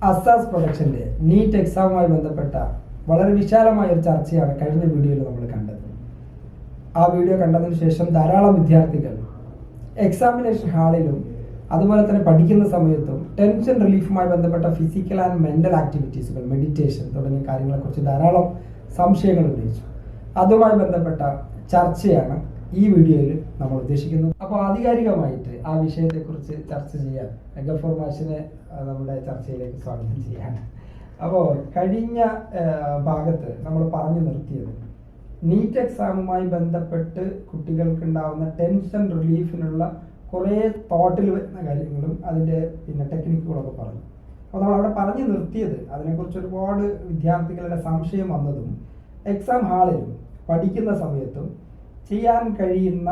Asas പ്രൊഡക്ഷന്റെ NEET എക്സാമുമായി ബന്ധപ്പെട്ട വളരെ വിശാലമായ ഒരു ചർച്ചയാണ് കഴിഞ്ഞ വീഡിയോയിൽ നമ്മൾ കണ്ടത്. ആ വീഡിയോ കണ്ടതിന് ശേഷം ധാരാളം വിദ്യാർത്ഥികൾ എക്സാമിനേഷൻ ഹാളിലും അതുപോലെ തന്നെ പഠിക്കുന്ന സമയത്തും ടെൻഷൻ റിലീഫുമായി ബന്ധപ്പെട്ട ഫിസിക്കൽ ആൻഡ് മെന്റൽ ആക്ടിവിറ്റീസുകൾ, മെഡിറ്റേഷൻ തുടങ്ങിയ കാര്യങ്ങളെക്കുറിച്ച് ധാരാളം സംശയങ്ങൾ ഉന്നയിച്ചു. അതുമായി ബന്ധപ്പെട്ട ചർച്ചയാണ് ഈ വീഡിയോയിൽ നമ്മൾ ഉദ്ദേശിക്കുന്നത്. അപ്പോൾ ആധികാരികമായിട്ട് ആ വിഷയത്തെക്കുറിച്ച് ചർച്ച ചെയ്യാൻ ഗഫൂർ മാഷിനെ നമ്മുടെ ചർച്ചയിലേക്ക് സ്വാഗതം ചെയ്യാൻ. അപ്പോൾ കഴിഞ്ഞ ഭാഗത്ത് നമ്മൾ പറഞ്ഞു നിർത്തിയത് നീറ്റ് എക്സാമുമായി ബന്ധപ്പെട്ട് കുട്ടികൾക്കുണ്ടാവുന്ന ടെൻഷൻ റിലീഫിനുള്ള കുറേ തോട്ടിൽ വരുന്ന കാര്യങ്ങളും അതിൻ്റെ ടെക്നിക്കുകളൊക്കെ പറഞ്ഞു. അപ്പോൾ നമ്മൾ അവിടെ പറഞ്ഞു നിർത്തിയത് അതിനെക്കുറിച്ച് ഒരുപാട് വിദ്യാർത്ഥികളുടെ സംശയം വന്നതും എക്സാം ഹാളിലും പഠിക്കുന്ന സമയത്തും ചെയ്യാൻ കഴിയുന്ന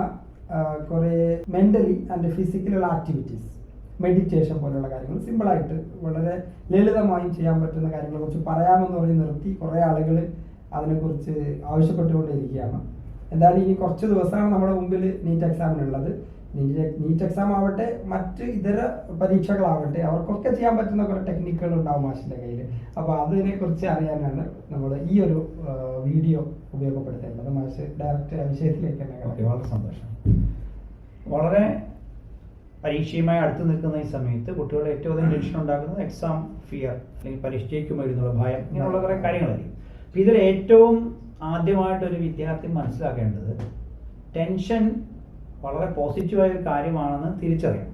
കുറേ മെൻ്റലി ആൻഡ് ഫിസിക്കലുള്ള ആക്ടിവിറ്റീസ്, മെഡിറ്റേഷൻ പോലുള്ള കാര്യങ്ങൾ സിമ്പിളായിട്ട് വളരെ ലളിതമായും ചെയ്യാൻ പറ്റുന്ന കാര്യങ്ങളെക്കുറിച്ച് പറയാമെന്ന് പറഞ്ഞ് നിർത്തി കുറേ ആളുകൾ അതിനെക്കുറിച്ച് ആവശ്യപ്പെട്ടുകൊണ്ടിരിക്കുകയാണ്. എന്തായാലും ഇനി കുറച്ച് ദിവസമാണ് നമ്മുടെ മുമ്പിൽ നീറ്റ് എക്സാമിനുള്ളത്. നീറ്റ് എക്സാം ആവട്ടെ, മറ്റ് ഇതര പരീക്ഷകളാവട്ടെ, അവർക്കൊക്കെ ചെയ്യാൻ പറ്റുന്ന കുറേ ടെക്നിക്കുകൾ ഉണ്ടാവും മാഷിൻ്റെ കയ്യിൽ. അപ്പോൾ അതിനെക്കുറിച്ച് അറിയാനാണ് നമ്മൾ ഈ ഒരു വീഡിയോ ഉപയോഗപ്പെടുത്തേണ്ടത്. മാഷ് ഡയറക്റ്റ് വിഷയത്തിലേക്ക് തന്നെ. വളരെ സന്തോഷം. വളരെ പരീക്ഷയുമായി അടുത്ത് നിൽക്കുന്ന ഈ സമയത്ത് കുട്ടികളുടെ ഏറ്റവും അധികം ടെൻഷൻ ഉണ്ടാക്കുന്നത് എക്സാം ഫിയർ, അല്ലെങ്കിൽ പരീക്ഷയ്ക്കുമോ എന്നുള്ള ഭയം, ഇങ്ങനെയുള്ള കുറേ കാര്യങ്ങളായിരിക്കും. അപ്പോൾ ഇതിൽ ഏറ്റവും ആദ്യമായിട്ടൊരു വിദ്യാർത്ഥി മനസ്സിലാക്കേണ്ടത് ടെൻഷൻ വളരെ പോസിറ്റീവായ ഒരു കാര്യമാണെന്ന് തിരിച്ചറിയാം.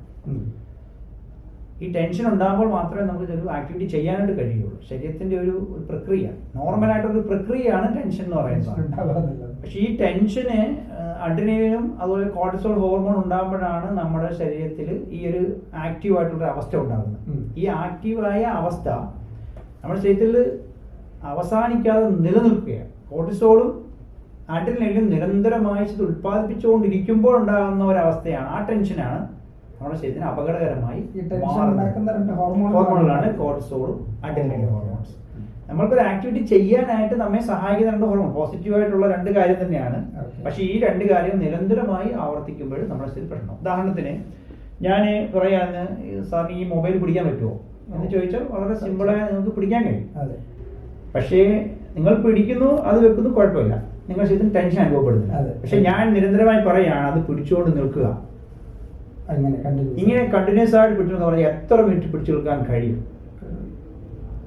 ഈ ടെൻഷൻ ഉണ്ടാകുമ്പോൾ മാത്രമേ നമുക്ക് ഒരു ആക്ടിവിറ്റി ചെയ്യാനായിട്ട് കഴിയുള്ളൂ. ശരീരത്തിന്റെ ഒരു പ്രക്രിയ, നോർമലായിട്ടൊരു പ്രക്രിയയാണ് ടെൻഷൻ എന്ന് പറയുന്നത്. പക്ഷെ ഈ ടെൻഷന് അഡ്രിനലിനും അതുപോലെ കോർട്ടിസോൾ ഹോർമോൺ ഉണ്ടാകുമ്പോഴാണ് നമ്മുടെ ശരീരത്തിൽ ഈ ഒരു ആക്റ്റീവായിട്ടുള്ള അവസ്ഥ ഉണ്ടാകുന്നത്. ഈ ആക്റ്റീവായ അവസ്ഥ നമ്മുടെ ശരീരത്തിൽ അവസാനിക്കാതെ നിലനിൽക്കുകയാണ്. കോർട്ടിസോളും അഡ്രിനലിനും നിരന്തരമായി ഉത്പാദിപ്പിച്ചുകൊണ്ടിരിക്കുമ്പോൾ ഉണ്ടാകുന്ന ഒരവസ്ഥയാണ്, ആ ടെൻഷനാണ് നമ്മുടെ ശരീരത്തിന് അപകടകരമായി ഹോർമോണുകളാണ് കോർട്ടിസോളും അഡ്രിനലിൻ ഹോർമോൺസ്. നമ്മൾക്കൊരു ആക്ടിവിറ്റി ചെയ്യാനായിട്ട് നമ്മെ സഹായിക്കുന്ന രണ്ട് ഹോർമോൺ, പോസിറ്റീവായിട്ടുള്ള രണ്ട് കാര്യം തന്നെയാണ്. പക്ഷെ ഈ രണ്ട് കാര്യം നിരന്തരമായി ആവർത്തിക്കുമ്പോൾ നമ്മുടെ ശരീരം പ്രശ്നം. ഉദാഹരണത്തിന് ഞാൻ പറയാന്ന്, സാറിന് ഈ മൊബൈൽ പിടിക്കാൻ പറ്റുമോ എന്ന് ചോദിച്ചാൽ വളരെ സിമ്പിളായി നിങ്ങൾക്ക് പിടിക്കാൻ കഴിയും. പക്ഷേ നിങ്ങൾ പിടിക്കുന്നു, അത് വെക്കുന്നു, കുഴപ്പമില്ല, നിങ്ങൾ ശരീരത്തിന് ടെൻഷൻ അനുഭവപ്പെടുന്നില്ല. പക്ഷെ ഞാൻ നിരന്തരമായി പറയുകയാണ് അത് പിടിച്ചുകൊണ്ട് നിൽക്കുക, ഇങ്ങനെ കണ്ടിന്യൂസ് ആയിട്ട് പിടിച്ചു പറഞ്ഞാൽ എത്ര മിനിറ്റ് പിടിച്ചു നിൽക്കാൻ കഴിയും?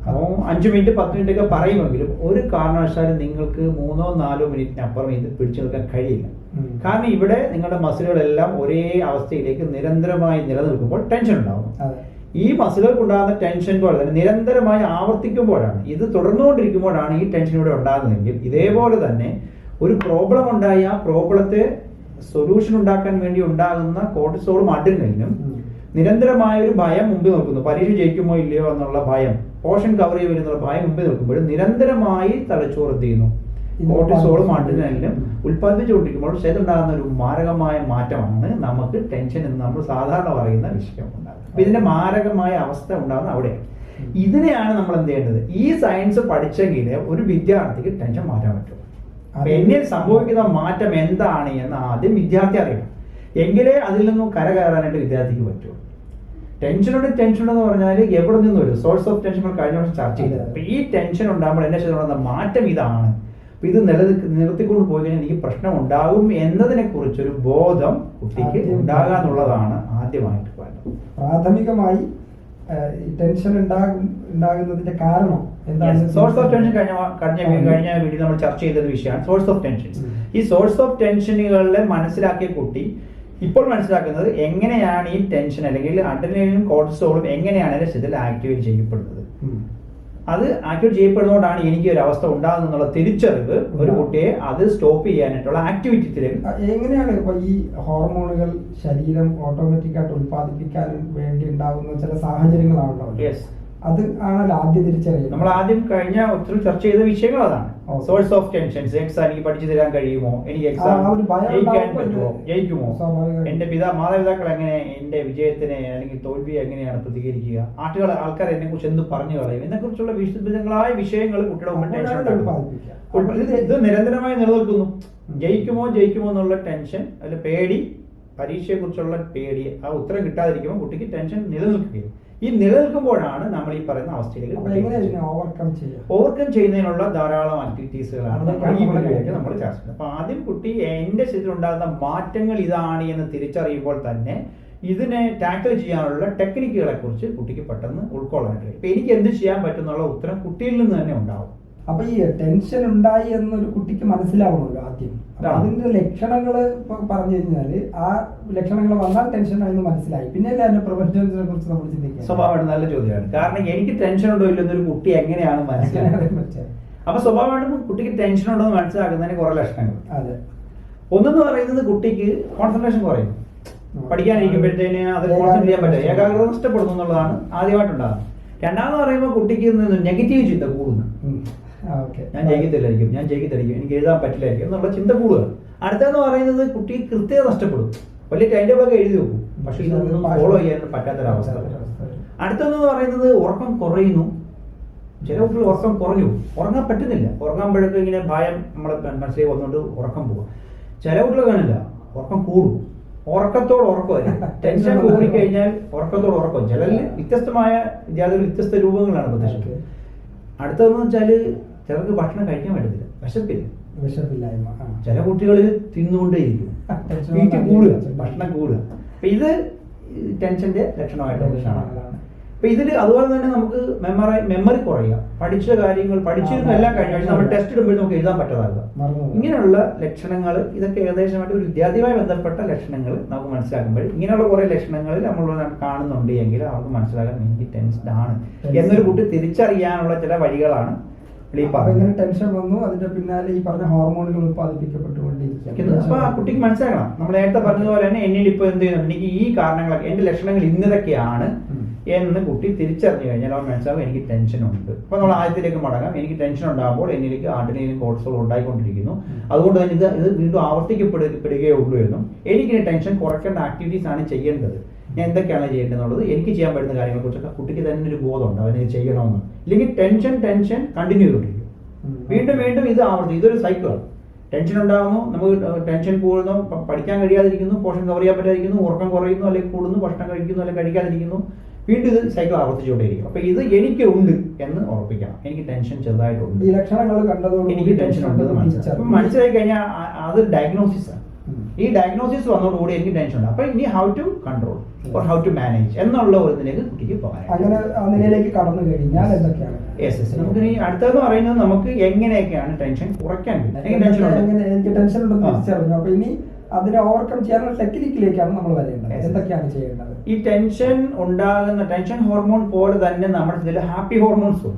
അപ്പോൾ 5 മിനിറ്റ് 10 മിനിറ്റ് ഒക്കെ പറയുമെങ്കിലും ഒരു കാരണവശാലും നിങ്ങൾക്ക് 3-4 മിനിറ്റിനപ്പുറം ഇത് പിടിച്ചു നിൽക്കാൻ കഴിയില്ല. കാരണം ഇവിടെ നിങ്ങളുടെ മസിലുകളെല്ലാം ഒരേ അവസ്ഥയിലേക്ക് നിരന്തരമായി നിലനിൽക്കുമ്പോൾ ടെൻഷൻ ഉണ്ടാകും. ഈ മസിലുകൾക്ക് ഉണ്ടാകുന്ന ടെൻഷൻ പോലെ തന്നെ നിരന്തരമായി ആവർത്തിക്കുമ്പോഴാണ്, ഇത് തുടർന്നുകൊണ്ടിരിക്കുമ്പോഴാണ് ഈ ടെൻഷൻ ഇവിടെ ഉണ്ടാകുന്നതെങ്കിൽ, ഇതേപോലെ തന്നെ ഒരു പ്രോബ്ലം ഉണ്ടായി ആ പ്രോബ്ലത്തെ സൊല്യൂഷൻ ഉണ്ടാക്കാൻ വേണ്ടി ഉണ്ടാകുന്ന കോർട്ടിസോളും അഡ്രിനലിനും നിരന്തരമായ ഒരു ഭയം മുമ്പിൽ നിൽക്കുന്നു. പരീക്ഷ ജയിക്കുമോ ഇല്ലയോ എന്നുള്ള ഭയം, പോർഷൻ കവർ ചെയ്യുന്നുള്ള ഭയം മുമ്പിൽ നിൽക്കുമ്പോൾ നിരന്തരമായി തലച്ചോറ് ചെയ്യുന്നു. കോർട്ടിസോളും അഡ്രിനലിനും ഉത്പാദിപ്പിച്ചുകൊണ്ടിരിക്കുമ്പോൾ ശരീരത്തിലുണ്ടാകുന്ന ഒരു മാരകമായ മാറ്റമാണ് നമുക്ക് ടെൻഷൻ എന്ന് നമ്മൾ സാധാരണ പറയുന്ന വിഷയം ഉണ്ടാകുന്നത്. അപ്പൊ ഇതിന്റെ മാരകമായ അവസ്ഥ ഉണ്ടാകുന്ന അവിടെയാണ്. ഇതിനെയാണ് നമ്മൾ എന്ത് ചെയ്യേണ്ടത്? ഈ സയൻസ് പഠിച്ചെങ്കിൽ ഒരു വിദ്യാർത്ഥിക്ക് ടെൻഷൻ മാറ്റാൻ പറ്റും. എന്നിൽ സംഭവിക്കുന്ന മാറ്റം എന്താണ് എന്ന് ആദ്യം വിദ്യാർത്ഥി അറിയണം. എങ്കിലേ അതിൽ നിന്നും കരകയറാനായിട്ട് വിദ്യാർത്ഥിക്ക് പറ്റുള്ളൂ. ടെൻഷൻ എന്ന് പറഞ്ഞാൽ എവിടെ നിന്നും വരും? സോഴ്സ് ഓഫ് ടെൻഷൻ കഴിഞ്ഞ വർഷം ചർച്ച ചെയ്തത്. അപ്പൊ ഈ ടെൻഷൻ ഉണ്ടാകുമ്പോൾ എന്റെ ശരീരത്തിലുള്ള മാറ്റം ഇതാണ്. അപ്പൊ ഇത് നിർത്തിക്കൊണ്ട് പോയി കഴിഞ്ഞാൽ എനിക്ക് പ്രശ്നം ഉണ്ടാകും എന്നതിനെ കുറിച്ചൊരു ബോധം കുട്ടിക്ക് ഉണ്ടാകാന്നുള്ളതാണ് ആദ്യമായിട്ട് വേണ്ടത്. പ്രാഥമികമായി ടെൻഷൻ ഉണ്ടാകുന്നതിന്റെ കാരണം എന്താണ്? സോഴ്സ് ഓഫ് ടെൻഷൻ കഴിഞ്ഞ വീഡിയോ നമ്മൾ ചർച്ച ചെയ്ത വിഷയമാണ് സോഴ്സ് ഓഫ് ടെൻഷൻ. ഈ സോഴ്സ് ഓഫ് ടെൻഷനുകളെ മനസ്സിലാക്കിയ കുട്ടി ഇപ്പോൾ മനസ്സിലാക്കുന്നത് എങ്ങനെയാണ് ഈ ടെൻഷൻ അല്ലെങ്കിൽ അഡ്രിനലിനും കോർട്ടിസോളും എങ്ങനെയാണ് എന്റെ ശരീരത്തിൽ ആക്ടിവേറ്റ് ചെയ്യപ്പെടുന്നത്. അത് ആക്ടിവേറ്റ് ചെയ്യപ്പെടുന്നതുകൊണ്ടാണ് എനിക്ക് ഒരു അവസ്ഥ ഉണ്ടാകുന്നുള്ള തിരിച്ചറിവ് ഒരു കുട്ടിയെ അത് സ്റ്റോപ്പ് ചെയ്യാനായിട്ടുള്ള ആക്ടിവിറ്റിയിലേക്ക്. എങ്ങനെയാണ് ഇപ്പൊ ഈ ഹോർമോണുകൾ ശരീരം ഓട്ടോമാറ്റിക് ആയിട്ട് ഉത്പാദിപ്പിക്കാൻ വേണ്ടി ഉണ്ടാകുന്ന ചില സാഹചര്യങ്ങളാണല്ലോ? യെസ്, അത് ആണല്ലോ ആദ്യം തിരിച്ചറിയുന്നത്. നമ്മൾ ആദ്യം കഴിഞ്ഞ ഒത്തിരി ചർച്ച ചെയ്ത വിഷയങ്ങൾ അതാണ്. Source of tensions. എക്സാം എനിക്ക് പഠിച്ചു തരാൻ കഴിയുമോ? എനിക്ക് എക്സാം ജയിക്കാൻ പറ്റുമോ? ജയിക്കുമോ? എന്റെ മാതാപിതാക്കൾ എങ്ങനെ എന്റെ വിജയത്തിനെ അല്ലെങ്കിൽ തോൽവിയെ എങ്ങനെയാണ് പ്രതികരിക്കുക? ആൾക്കാർ എന്നെ കുറിച്ച് എന്ത് പറഞ്ഞു കളയും? എന്നെ കുറിച്ചുള്ള വിശദങ്ങളായ വിഷയങ്ങൾ കുട്ടിയുടെ മുമ്പിൽ ടെൻഷൻ ഇത് നിരന്തരമായി നിലനിൽക്കുന്നു. ജയിക്കുമോ എന്നുള്ള ടെൻഷൻ, അല്ല പേടി, പരീക്ഷയെ കുറിച്ചുള്ള പേടി, ആ ഉത്തരം കിട്ടാതിരിക്കുമ്പോൾ കുട്ടിക്ക് ടെൻഷൻ നിലനിൽക്കുകയും ഈ നിലനിൽക്കുമ്പോഴാണ് നമ്മൾ ഈ പറയുന്ന അവസ്ഥയിലേക്ക് ഓവർകം ചെയ്യുന്നതിനുള്ള ധാരാളം ആക്ടിവിറ്റീസുകളാണ് നമ്മൾ ചർച്ച ചെയ്യുന്നത്. അപ്പൊ ആദ്യം കുട്ടി എന്റെ ശരീരത്തിൽ ഉണ്ടാകുന്ന മാറ്റങ്ങൾ ഇതാണ് എന്ന് തിരിച്ചറിയുമ്പോൾ തന്നെ ഇതിനെ ടാക്കിൾ ചെയ്യാനുള്ള ടെക്നിക്കുകളെ കുറിച്ച് കുട്ടിക്ക് പെട്ടെന്ന് ഉൾക്കൊള്ളാൻ കഴിയും. ഇപ്പൊ എനിക്ക് എന്ത് ചെയ്യാൻ പറ്റുന്നുള്ള ഉത്തരം കുട്ടിയിൽ നിന്ന് തന്നെ ഉണ്ടാവും. അപ്പൊ ഈ ടെൻഷൻ ഉണ്ടായി എന്നൊരു കുട്ടിക്ക് മനസ്സിലാവണമല്ലോ ആദ്യം. അതിന്റെ ലക്ഷണങ്ങള് പറഞ്ഞു കഴിഞ്ഞാല് ആ ലക്ഷണങ്ങൾ വന്നാൽ ടെൻഷൻ ആയെന്ന് മനസ്സിലായി, പിന്നെ അതിന്റെ പ്രിവെൻഷനെ കുറിച്ച് നമ്മൾ ചിന്തിക്കുക. സ്വാഭാവികമായിട്ടും നല്ല ചോദ്യമാണ്. കാരണം എനിക്ക് ടെൻഷൻ ഉണ്ടോ ഇല്ലെന്ന് ഒരു കുട്ടി എങ്ങനെയാണ് മനസ്സിലാക്കുന്നത്? അപ്പൊ സ്വാഭാവികമായിട്ടും കുട്ടിക്ക് ടെൻഷൻ ഉണ്ടോ എന്ന് മനസ്സിലാക്കുന്നതിന് കുറെ ലക്ഷണങ്ങൾ. അതെ. ഒന്നെന്ന് പറയുന്നത് കുട്ടിക്ക് കോൺസെൻട്രേഷൻ കുറയും. പഠിക്കാനിരിക്കുമ്പോഴത്തേന് അത് കോൺസെൻട്രേറ്റ് ചെയ്യാൻ പറ്റില്ല, ഏകാഗ്രത നഷ്ടപ്പെടുന്നു എന്നുള്ളതാണ് ആദ്യമായിട്ടുണ്ടാകുന്നത്. രണ്ടാമെന്ന് പറയുമ്പോൾ കുട്ടിക്ക് നെഗറ്റീവ് ചിന്ത കൂടുന്നു. ഞാൻ ജയിക്കത്തില്ലായിരിക്കും, എനിക്ക് എഴുതാൻ പറ്റില്ലായിരിക്കും എന്നുള്ള ചിന്ത കൂടുക. അടുത്തെന്ന് പറയുന്നത് കുട്ടി കൃത്യത നഷ്ടപ്പെടും. വലിയ ടൈംടേബിളൊക്കെ എഴുതി വെക്കും, പക്ഷെ ഇതൊന്നും ഫോളോ ചെയ്യാൻ പറ്റാത്തൊരവസ്ഥ. അടുത്തെന്ന് പറയുന്നത് ഉറക്കം കുറയുന്നു. ചില കുട്ടികൾ ഉറക്കം കുറഞ്ഞു, ഉറങ്ങാൻ പറ്റുന്നില്ല. ഉറങ്ങാൻ ഇങ്ങനെ ഭയം നമ്മളെ മനസ്സിലേക്ക് വന്നുകൊണ്ട് ഉറക്കം പോവുക. ചില കുട്ടികൾ കാണില്ല, ഉറക്കം കൂടും. ഉറക്കത്തോട് ഉറക്കമായിരിക്കും. ടെൻഷൻ കൂടിക്കഴിഞ്ഞാൽ ഉറക്കത്തോട് ഉറക്കം. ചിലരിൽ വ്യത്യസ്തമായ വിദ്യാർത്ഥികൾ വ്യത്യസ്ത രൂപങ്ങളാണ് പ്രദർശിക്കുന്നത്. അടുത്തതെന്ന് വെച്ചാൽ ചിലർക്ക് ഭക്ഷണം കഴിക്കാൻ പറ്റത്തില്ല, വിശപ്പില്ലായ്മ. ചില കുട്ടികൾ തിന്നുകൊണ്ടേയിരിക്കും, കൂടുക, ഭക്ഷണം കൂടുക. അപ്പൊ ഇത് ടെൻഷന്റെ ലക്ഷണമായിട്ട് കാണാം. അപ്പൊ ഇതിൽ അതുപോലെ തന്നെ നമുക്ക് മെമ്മറി കുറയുക. പഠിച്ച കാര്യങ്ങൾ പഠിച്ചിരുന്ന എല്ലാം കഴിഞ്ഞ പക്ഷെ നമ്മൾ ടെസ്റ്റ് ഇടുമ്പോൾ നമുക്ക് എഴുതാൻ പറ്റാതാകുക. ഇങ്ങനെയുള്ള ലക്ഷണങ്ങൾ, ഇതൊക്കെ ഏകദേശമായിട്ട് ഒരു വിദ്യാർത്ഥിയുമായി ബന്ധപ്പെട്ട ലക്ഷണങ്ങൾ നമുക്ക് മനസ്സിലാക്കുമ്പോൾ ഇങ്ങനെയുള്ള കുറെ ലക്ഷണങ്ങളിൽ നമ്മൾ കാണുന്നുണ്ട് എങ്കിൽ അവർക്ക് മനസ്സിലാക്കാൻ എനിക്ക് ടെൻസ്ഡ് ആണ് എന്നൊരു കുട്ടി തിരിച്ചറിയാനുള്ള ചില വഴികളാണ് ടെൻഷൻ വന്നു, അതിന്റെ പിന്നാലെ ഈ പറഞ്ഞ ഹോർമോണുകൾ ഉത്പാദിപ്പിക്കപ്പെട്ടുകൊണ്ടിരിക്കുന്നു. അപ്പൊ ആ കുട്ടിക്ക് മനസ്സിലാക്കണം, നമ്മൾ നേരത്തെ പറഞ്ഞതുപോലെ തന്നെ എന്നിൽ ഇപ്പൊ എന്ത് ചെയ്യുന്നുണ്ട്, എനിക്ക് ഈ കാരണങ്ങളൊക്കെ എന്റെ ലക്ഷണങ്ങൾ ഇന്നതൊക്കെയാണ് എന്ന് കുട്ടി തിരിച്ചറിഞ്ഞു കഴിഞ്ഞാൽ അവൻ മനസ്സിലാവും എനിക്ക് ടെൻഷൻ ഉണ്ട്. അപ്പൊ നമ്മൾ ആദ്യത്തിലേക്ക് മടങ്ങാം. എനിക്ക് ടെൻഷൻ ഉണ്ടാകുമ്പോൾ എന്നിലേക്ക് ആർഡിനേലും കോർട്ടിസോൾ ഉണ്ടായിക്കൊണ്ടിരിക്കുന്നു, അതുകൊണ്ട് തന്നെ ഇത് വീണ്ടും ആവർത്തിക്കപ്പെടുകയേ ഉള്ളൂ എന്നും എനിക്ക് ടെൻഷൻ കുറയ്ക്കേണ്ട ആക്ടിവിറ്റീസ് ആണ് ചെയ്യേണ്ടത്, ഞാൻ എന്തൊക്കെയാണ് ചെയ്യേണ്ടതെന്നുള്ളത് എനിക്ക് ചെയ്യാൻ പറ്റുന്ന കാര്യങ്ങളെ കുറിച്ചൊക്കെ കുട്ടിക്ക് തന്നെ ഒരു ബോധമുണ്ട് അവന് ചെയ്യണമെന്ന്. ഇല്ലെങ്കിൽ ടെൻഷൻ കണ്ടിന്യൂ ചെയ്തുകൊണ്ടിരിക്കും. വീണ്ടും ഇത് ഇതൊരു സൈക്കിളാണ്. ടെൻഷൻ ഉണ്ടാകുന്നു, നമുക്ക് ടെൻഷൻ കൂടുന്നു, പഠിക്കാൻ കഴിയാതിരിക്കുന്നു, പോഷൻ കവർ ചെയ്യാൻ പറ്റാതിരിക്കുന്നു, ഉറക്കം കുറയുന്നു, അല്ലെങ്കിൽ കൂടുന്നു, ഭക്ഷണം കഴിക്കുന്നു, അല്ലെങ്കിൽ കഴിക്കാതിരിക്കുന്നു, വീണ്ടും ഇത് സൈക്കിൾ ആവർത്തിച്ചുകൊണ്ടേയിരിക്കും. അപ്പൊ ഇത് എനിക്ക് ഉണ്ട് എന്ന് ഉറപ്പിക്കണം. എനിക്ക് ടെൻഷൻ ചെറുതായിട്ടുണ്ട്, ഈ ലക്ഷണങ്ങൾ കണ്ടതോടെ എനിക്ക് ടെൻഷൻ ഉണ്ടെന്ന് മനസ്സിലാക്കി കഴിഞ്ഞാൽ അത് ഡയഗ്നോസിസ് ആണ്. ഈ ഡയഗ്നോസിസ് വന്നതോടുകൂടി എനിക്ക് ടെൻഷൻ ഉണ്ട്. അപ്പൊ ഇനി how to control or how to manage എന്നുള്ള ഒരിതിലേക്ക് കുട്ടിക്ക് പോകാൻ. അങ്ങനെ നിലയിലേക്ക് കടന്നു കഴിഞ്ഞാൽ എന്തൊക്കെയാണ് നമുക്ക് ഇനി അടുത്തതെന്ന് പറയുന്നത് നമുക്ക് എങ്ങനെയൊക്കെയാണ് ടെൻഷൻ കുറയ്ക്കാൻ പറ്റും. എനിക്ക് ടെൻഷൻ ഉണ്ടെന്ന് തിരിച്ചറിഞ്ഞു. അപ്പൊ ഇനി അതിനെ ഓവർകം ചെയ്യാനുള്ള ടെക്നിക്കിലേക്കാണ് നമ്മൾ വരേണ്ടത്. എന്തൊക്കെയാണ് ചെയ്യേണ്ടത്? ഈ ടെൻഷൻ ഉണ്ടാകുന്ന ടെൻഷൻ ഹോർമോൺ പോലെ തന്നെ നമ്മുടെ ഇതിൽ ഹാപ്പി ഹോർമോൺസ്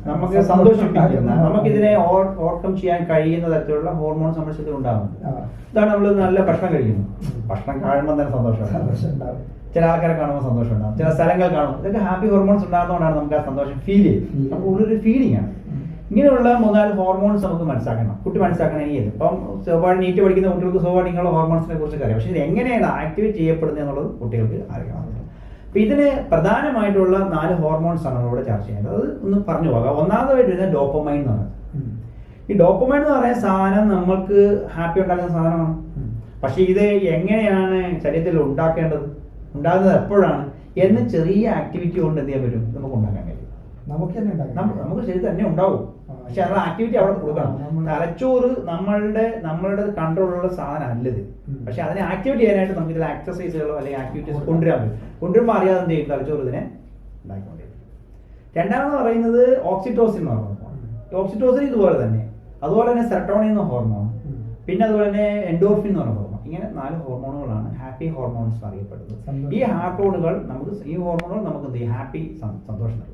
നമുക്ക് സന്തോഷിപ്പിക്കുന്ന, നമുക്കിതിനെ ഓവർകം ചെയ്യാൻ കഴിയുന്ന തരത്തിലുള്ള ഹോർമോൺസ് നമ്മുടെ ശരീരത്തിൽ ഉണ്ടാകുന്നുണ്ട്. ഇതാണ് നമ്മൾ നല്ല ഭക്ഷണം കഴിക്കുന്നു, ഭക്ഷണം കാണുമ്പോൾ തന്നെ സന്തോഷം, ചില ആൾക്കാരെ കാണുമ്പോൾ സന്തോഷം ഉണ്ടാകും, ചില സ്ഥലങ്ങൾ കാണുമ്പോൾ, ഇതൊക്കെ ഹാപ്പി ഹോർമോൺസ് ഉണ്ടാകുന്നതുകൊണ്ടാണ് നമുക്ക് ആ സന്തോഷം ഫീൽ ചെയ്യുന്നത്. നമുക്ക് ഉള്ളൊരു ഫീലിംഗ് ആണ്. ഇങ്ങനെയുള്ള 3-4 ഹോർമോൺസ് നമുക്ക് മനസ്സിലാക്കണം, കുട്ടി മനസ്സിലാക്കണമെങ്കിൽ. ഇപ്പം സ്വാഭാവിക നീറ്റ് പഠിക്കുന്ന കുട്ടികൾക്ക് സ്വാഭാവിക ഇങ്ങനെയുള്ള ഹോർമോൺസിനെ കുറിച്ച് അറിയാം, പക്ഷെ ഇത് എങ്ങനെയാണ് ആക്ടിവേറ്റ് ചെയ്യപ്പെടുന്നത് എന്നുള്ളത് കുട്ടികൾക്ക് അറിയണം. അപ്പൊ ഇതിന് പ്രധാനമായിട്ടുള്ള 4 ഹോർമോൺസ് ആണ് നമ്മളിവിടെ ചർച്ച ചെയ്യുന്നത്. അത് ഒന്ന് പറഞ്ഞു പോകാം. ഒന്നാമതായിട്ട് വരുന്നത് ഡോപ്പമൈൻ എന്ന് പറയുന്നത്. ഈ ഡോപ്പമൈൻ എന്ന് പറയുന്ന സാധനം നമ്മൾക്ക് ഹാപ്പി ഉണ്ടാക്കുന്ന സാധനമാണ്. പക്ഷെ ഇത് എങ്ങനെയാണ് ശരീരത്തിൽ ഉണ്ടാകുന്നത് എപ്പോഴാണ് എന്ന് ചെറിയ ആക്ടിവിറ്റി കൊണ്ട് എന്ത് ചെയ്യാൻ പറ്റും, നമുക്ക് ഉണ്ടാക്കാൻ കഴിയും. നമുക്ക് ശരീരത്തിൽ തന്നെ ഉണ്ടാവും, പക്ഷെ അതിനുള്ള ആക്ടിവിറ്റി അവിടെ കൊടുക്കണം. തലച്ചോറ് നമ്മളുടെ കൺട്രോളുള്ള സാധനം അല്ലത്. പക്ഷെ അതിനെ ആക്ടിവേറ്റ് ചെയ്യാനായിട്ട് നമുക്ക് ഇതിൽ എക്സസൈസുകളോ അല്ലെങ്കിൽ ആക്ടിവിറ്റീസ് കൊണ്ടുവരാൻ പറ്റും. കൊണ്ടുവരുമ്പോൾ അറിയാതെ എന്ത് ചെയ്യും, തലച്ചോറ് ഇതിനെ ഉണ്ടാക്കിക്കൊണ്ടിരിക്കും. രണ്ടാമെന്ന് പറയുന്നത് ഓക്സിറ്റോസിൻ എന്ന് പറയുന്നത്. ഓക്സിറ്റോസിൻ ഇതുപോലെ തന്നെ, അതുപോലെ തന്നെ സെറട്ടോണിൻ എന്ന ഹോർമോൺ, പിന്നെ അതുപോലെ തന്നെ എൻഡോർഫിൻ എന്ന് പറയുന്ന ഹോർമോൺ. ഇങ്ങനെ 4 ഹോർമോണുകളാണ് ഹാപ്പി ഹോർമോൺസ് അറിയപ്പെടുന്നത്. ഈ ഹോർമോണുകൾ നമുക്ക് എന്ത് ചെയ്യും, ഹാപ്പി സന്തോഷം നൽകും.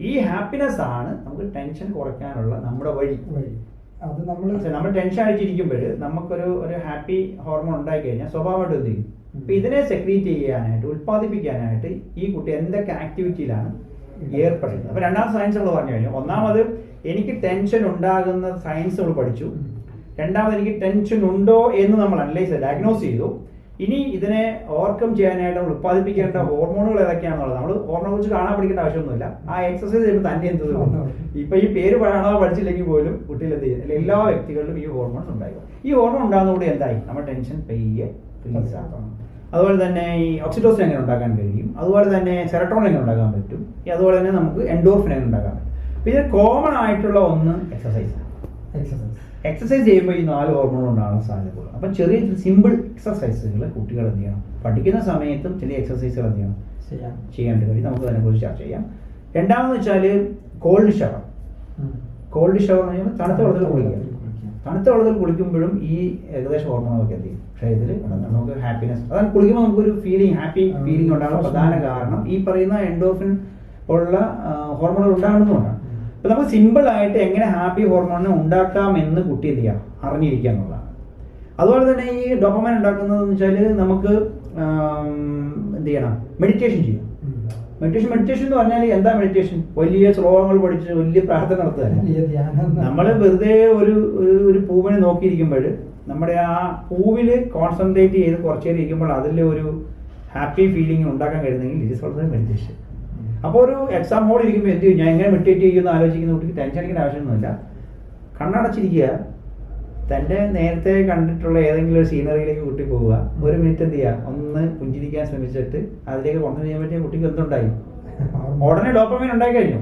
ഈ ഹാപ്പിനെസ് ആണ് നമുക്ക് ടെൻഷൻ കുറയ്ക്കാനുള്ള നമ്മുടെ വഴി. അത് നമ്മൾ ടെൻഷൻ അടിച്ചിരിക്കുമ്പോൾ നമുക്കൊരു ഹാപ്പി ഹോർമോൺ ഉണ്ടായി കഴിഞ്ഞാൽ സ്വാഭാവികമായിട്ട് എന്ത് ചെയ്യും, അപ്പൊ ഇതിനെ സെക്രീറ്റ് ചെയ്യാനായിട്ട്, ഉത്പാദിപ്പിക്കാനായിട്ട് ഈ കുട്ടി എന്തൊക്കെ ആക്ടിവിറ്റിയിലാണ് ഏർപ്പെടുന്നത്. അപ്പൊ രണ്ടാമത്തെ സയൻസ് നമ്മൾ പറഞ്ഞു കഴിഞ്ഞു. ഒന്നാമത് എനിക്ക് ടെൻഷൻ ഉണ്ടാകുന്ന സയൻസ് നമ്മൾ പഠിച്ചു. രണ്ടാമത് എനിക്ക് ടെൻഷൻ ഉണ്ടോ എന്ന് നമ്മൾ ഡയഗ്നോസ് ചെയ്തു. ഇനി ഇതിനെ ഓവർകം ചെയ്യാനായിട്ട് നമ്മൾ ഉത്പാദിപ്പിക്കേണ്ട ഹോർമോണുകൾ ഏതൊക്കെയാണെന്നുള്ളത് നമ്മൾ ഹോർമോണെ കുറിച്ച് കാണാൻ പഠിക്കേണ്ട ആവശ്യമൊന്നുമില്ല. ആ എക്സസൈസ് ചെയ്യുമ്പോൾ തന്നെ എന്ത് തോന്നും, ഇപ്പൊ ഈ പേര് പഠിച്ചില്ലെങ്കിൽ പോലും കുട്ടിയിൽ എന്ത് ചെയ്യും, എല്ലാ വ്യക്തികളിലും ഈ ഹോർമോൺസ് ഉണ്ടായി. ഈ ഹോർമോൺ ഉണ്ടാകുന്നതോടെ എന്തായി, നമ്മുടെ ടെൻഷൻ പെയ്യെ റിലീസ് ആക്കണം. അതുപോലെ തന്നെ ഈ ഓക്സിറ്റോസിൻ എങ്ങനെ ഉണ്ടാക്കാൻ കഴിയും, അതുപോലെ തന്നെ സെറട്ടോണിൻ എങ്ങനെ ഉണ്ടാക്കാൻ പറ്റും, അതുപോലെ തന്നെ നമുക്ക് എൻഡോർഫിൻ എങ്ങനെ ഉണ്ടാക്കാൻ പറ്റും. പിന്നെ കോമൺ ആയിട്ടുള്ള ഒന്ന് എക്സസൈസ്. എക്സസൈസ് ചെയ്യുമ്പോൾ ഈ 4 ഹോർമോൺ ഉണ്ടാകാൻ സാധ്യതയുള്ളൂ. അപ്പം ചെറിയ സിമ്പിൾ എക്സസൈസുകൾ കുട്ടികൾ എന്ത് ചെയ്യണം, പഠിക്കുന്ന സമയത്തും ചെറിയ എക്സസൈസുകൾ എന്ത് ചെയ്യണം ചെയ്യാൻ കഴിയും. നമുക്ക് അതിനെക്കുറിച്ച് ചർച്ച ചെയ്യാം. രണ്ടാമെന്ന് വെച്ചാൽ കോൾഡ് ഷവർ. കോൾഡ് ഷവർ എന്ന് പറഞ്ഞാൽ തണുത്ത വെള്ളത്തിൽ കുളിക്കുക. തണുത്ത വെള്ളത്തിൽ കുളിക്കുമ്പോഴും ഈ ഏകദേശം ഹോർമോണൊക്കെ എന്ത് ചെയ്യും ശരീരത്തിൽ നമുക്ക് ഹാപ്പിനെസ്, അതാണ് കുളിക്കുമ്പോൾ നമുക്കൊരു ഹാപ്പി ഫീലിംഗ് ഉണ്ടാകാൻ പ്രധാന കാരണം ഈ പറയുന്ന എൻഡോർഫിൻ ഉള്ള ഹോർമോണുകൾ ഉണ്ടാകുന്നതുകൊണ്ടാണ്. അപ്പോൾ നമുക്ക് സിമ്പിൾ ആയിട്ട് എങ്ങനെ ഹാപ്പി ഹോർമോണിനെ ഉണ്ടാക്കാം എന്ന് കുട്ടി എന്ത് ചെയ്യാം അറിഞ്ഞിരിക്കുക എന്നുള്ളതാണ്. അതുപോലെ തന്നെ ഈ ഡോപ്പമൈൻ ഉണ്ടാക്കുന്നതെന്ന് വെച്ചാൽ നമുക്ക് എന്ത് ചെയ്യണം, മെഡിറ്റേഷൻ ചെയ്യണം. മെഡിറ്റേഷൻ എന്ന് പറഞ്ഞാൽ എന്താ മെഡിറ്റേഷൻ? വലിയ ശ്ലോകങ്ങൾ പഠിച്ച് വലിയ പ്രാർത്ഥന നടത്തുകയല്ല. നമ്മൾ വെറുതെ ഒരു പൂവിനെ നോക്കിയിരിക്കുമ്പോൾ നമ്മുടെ ആ പൂവിൽ കോൺസെൻട്രേറ്റ് ചെയ്ത് കുറച്ച് നേരം ഇരിക്കുമ്പോൾ അതിൽ ഒരു ഹാപ്പി ഫീലിംഗ് ഉണ്ടാക്കാൻ കഴിയുന്നെങ്കിൽ ഇറ്റ് ഇസ് ഓൾസോ മെഡിറ്റേഷൻ. അപ്പോൾ ഒരു എക്സാം ഹോളിൽ ഇരിക്കുമ്പോൾ എന്ത് ചെയ്യും, ഞാൻ എങ്ങനെ മെഡിറ്റേറ്റ് ചെയ്യുന്ന ആലോചിക്കുന്ന കുട്ടിക്ക് ടെൻഷൻ അടിക്കേണ്ട ആവശ്യമൊന്നുമില്ല. കണ്ണടച്ചിരിക്കുക, തൻ്റെ നേരത്തെ കണ്ടിട്ടുള്ള ഏതെങ്കിലും ഒരു സീനറിയിലേക്ക് കുട്ടി പോവുക, 1 മിനിറ്റ് എന്ത് ചെയ്യുക, ഒന്ന് പുഞ്ചിരിക്കാൻ ശ്രമിച്ചിട്ട് അതിലേക്ക് കൊണ്ടു ചെയ്യാൻ പറ്റിയ കുട്ടിക്ക് എന്തുണ്ടായി, ഉടനെ ഡോപ്പമൈൻ ഉണ്ടായി കഴിഞ്ഞു.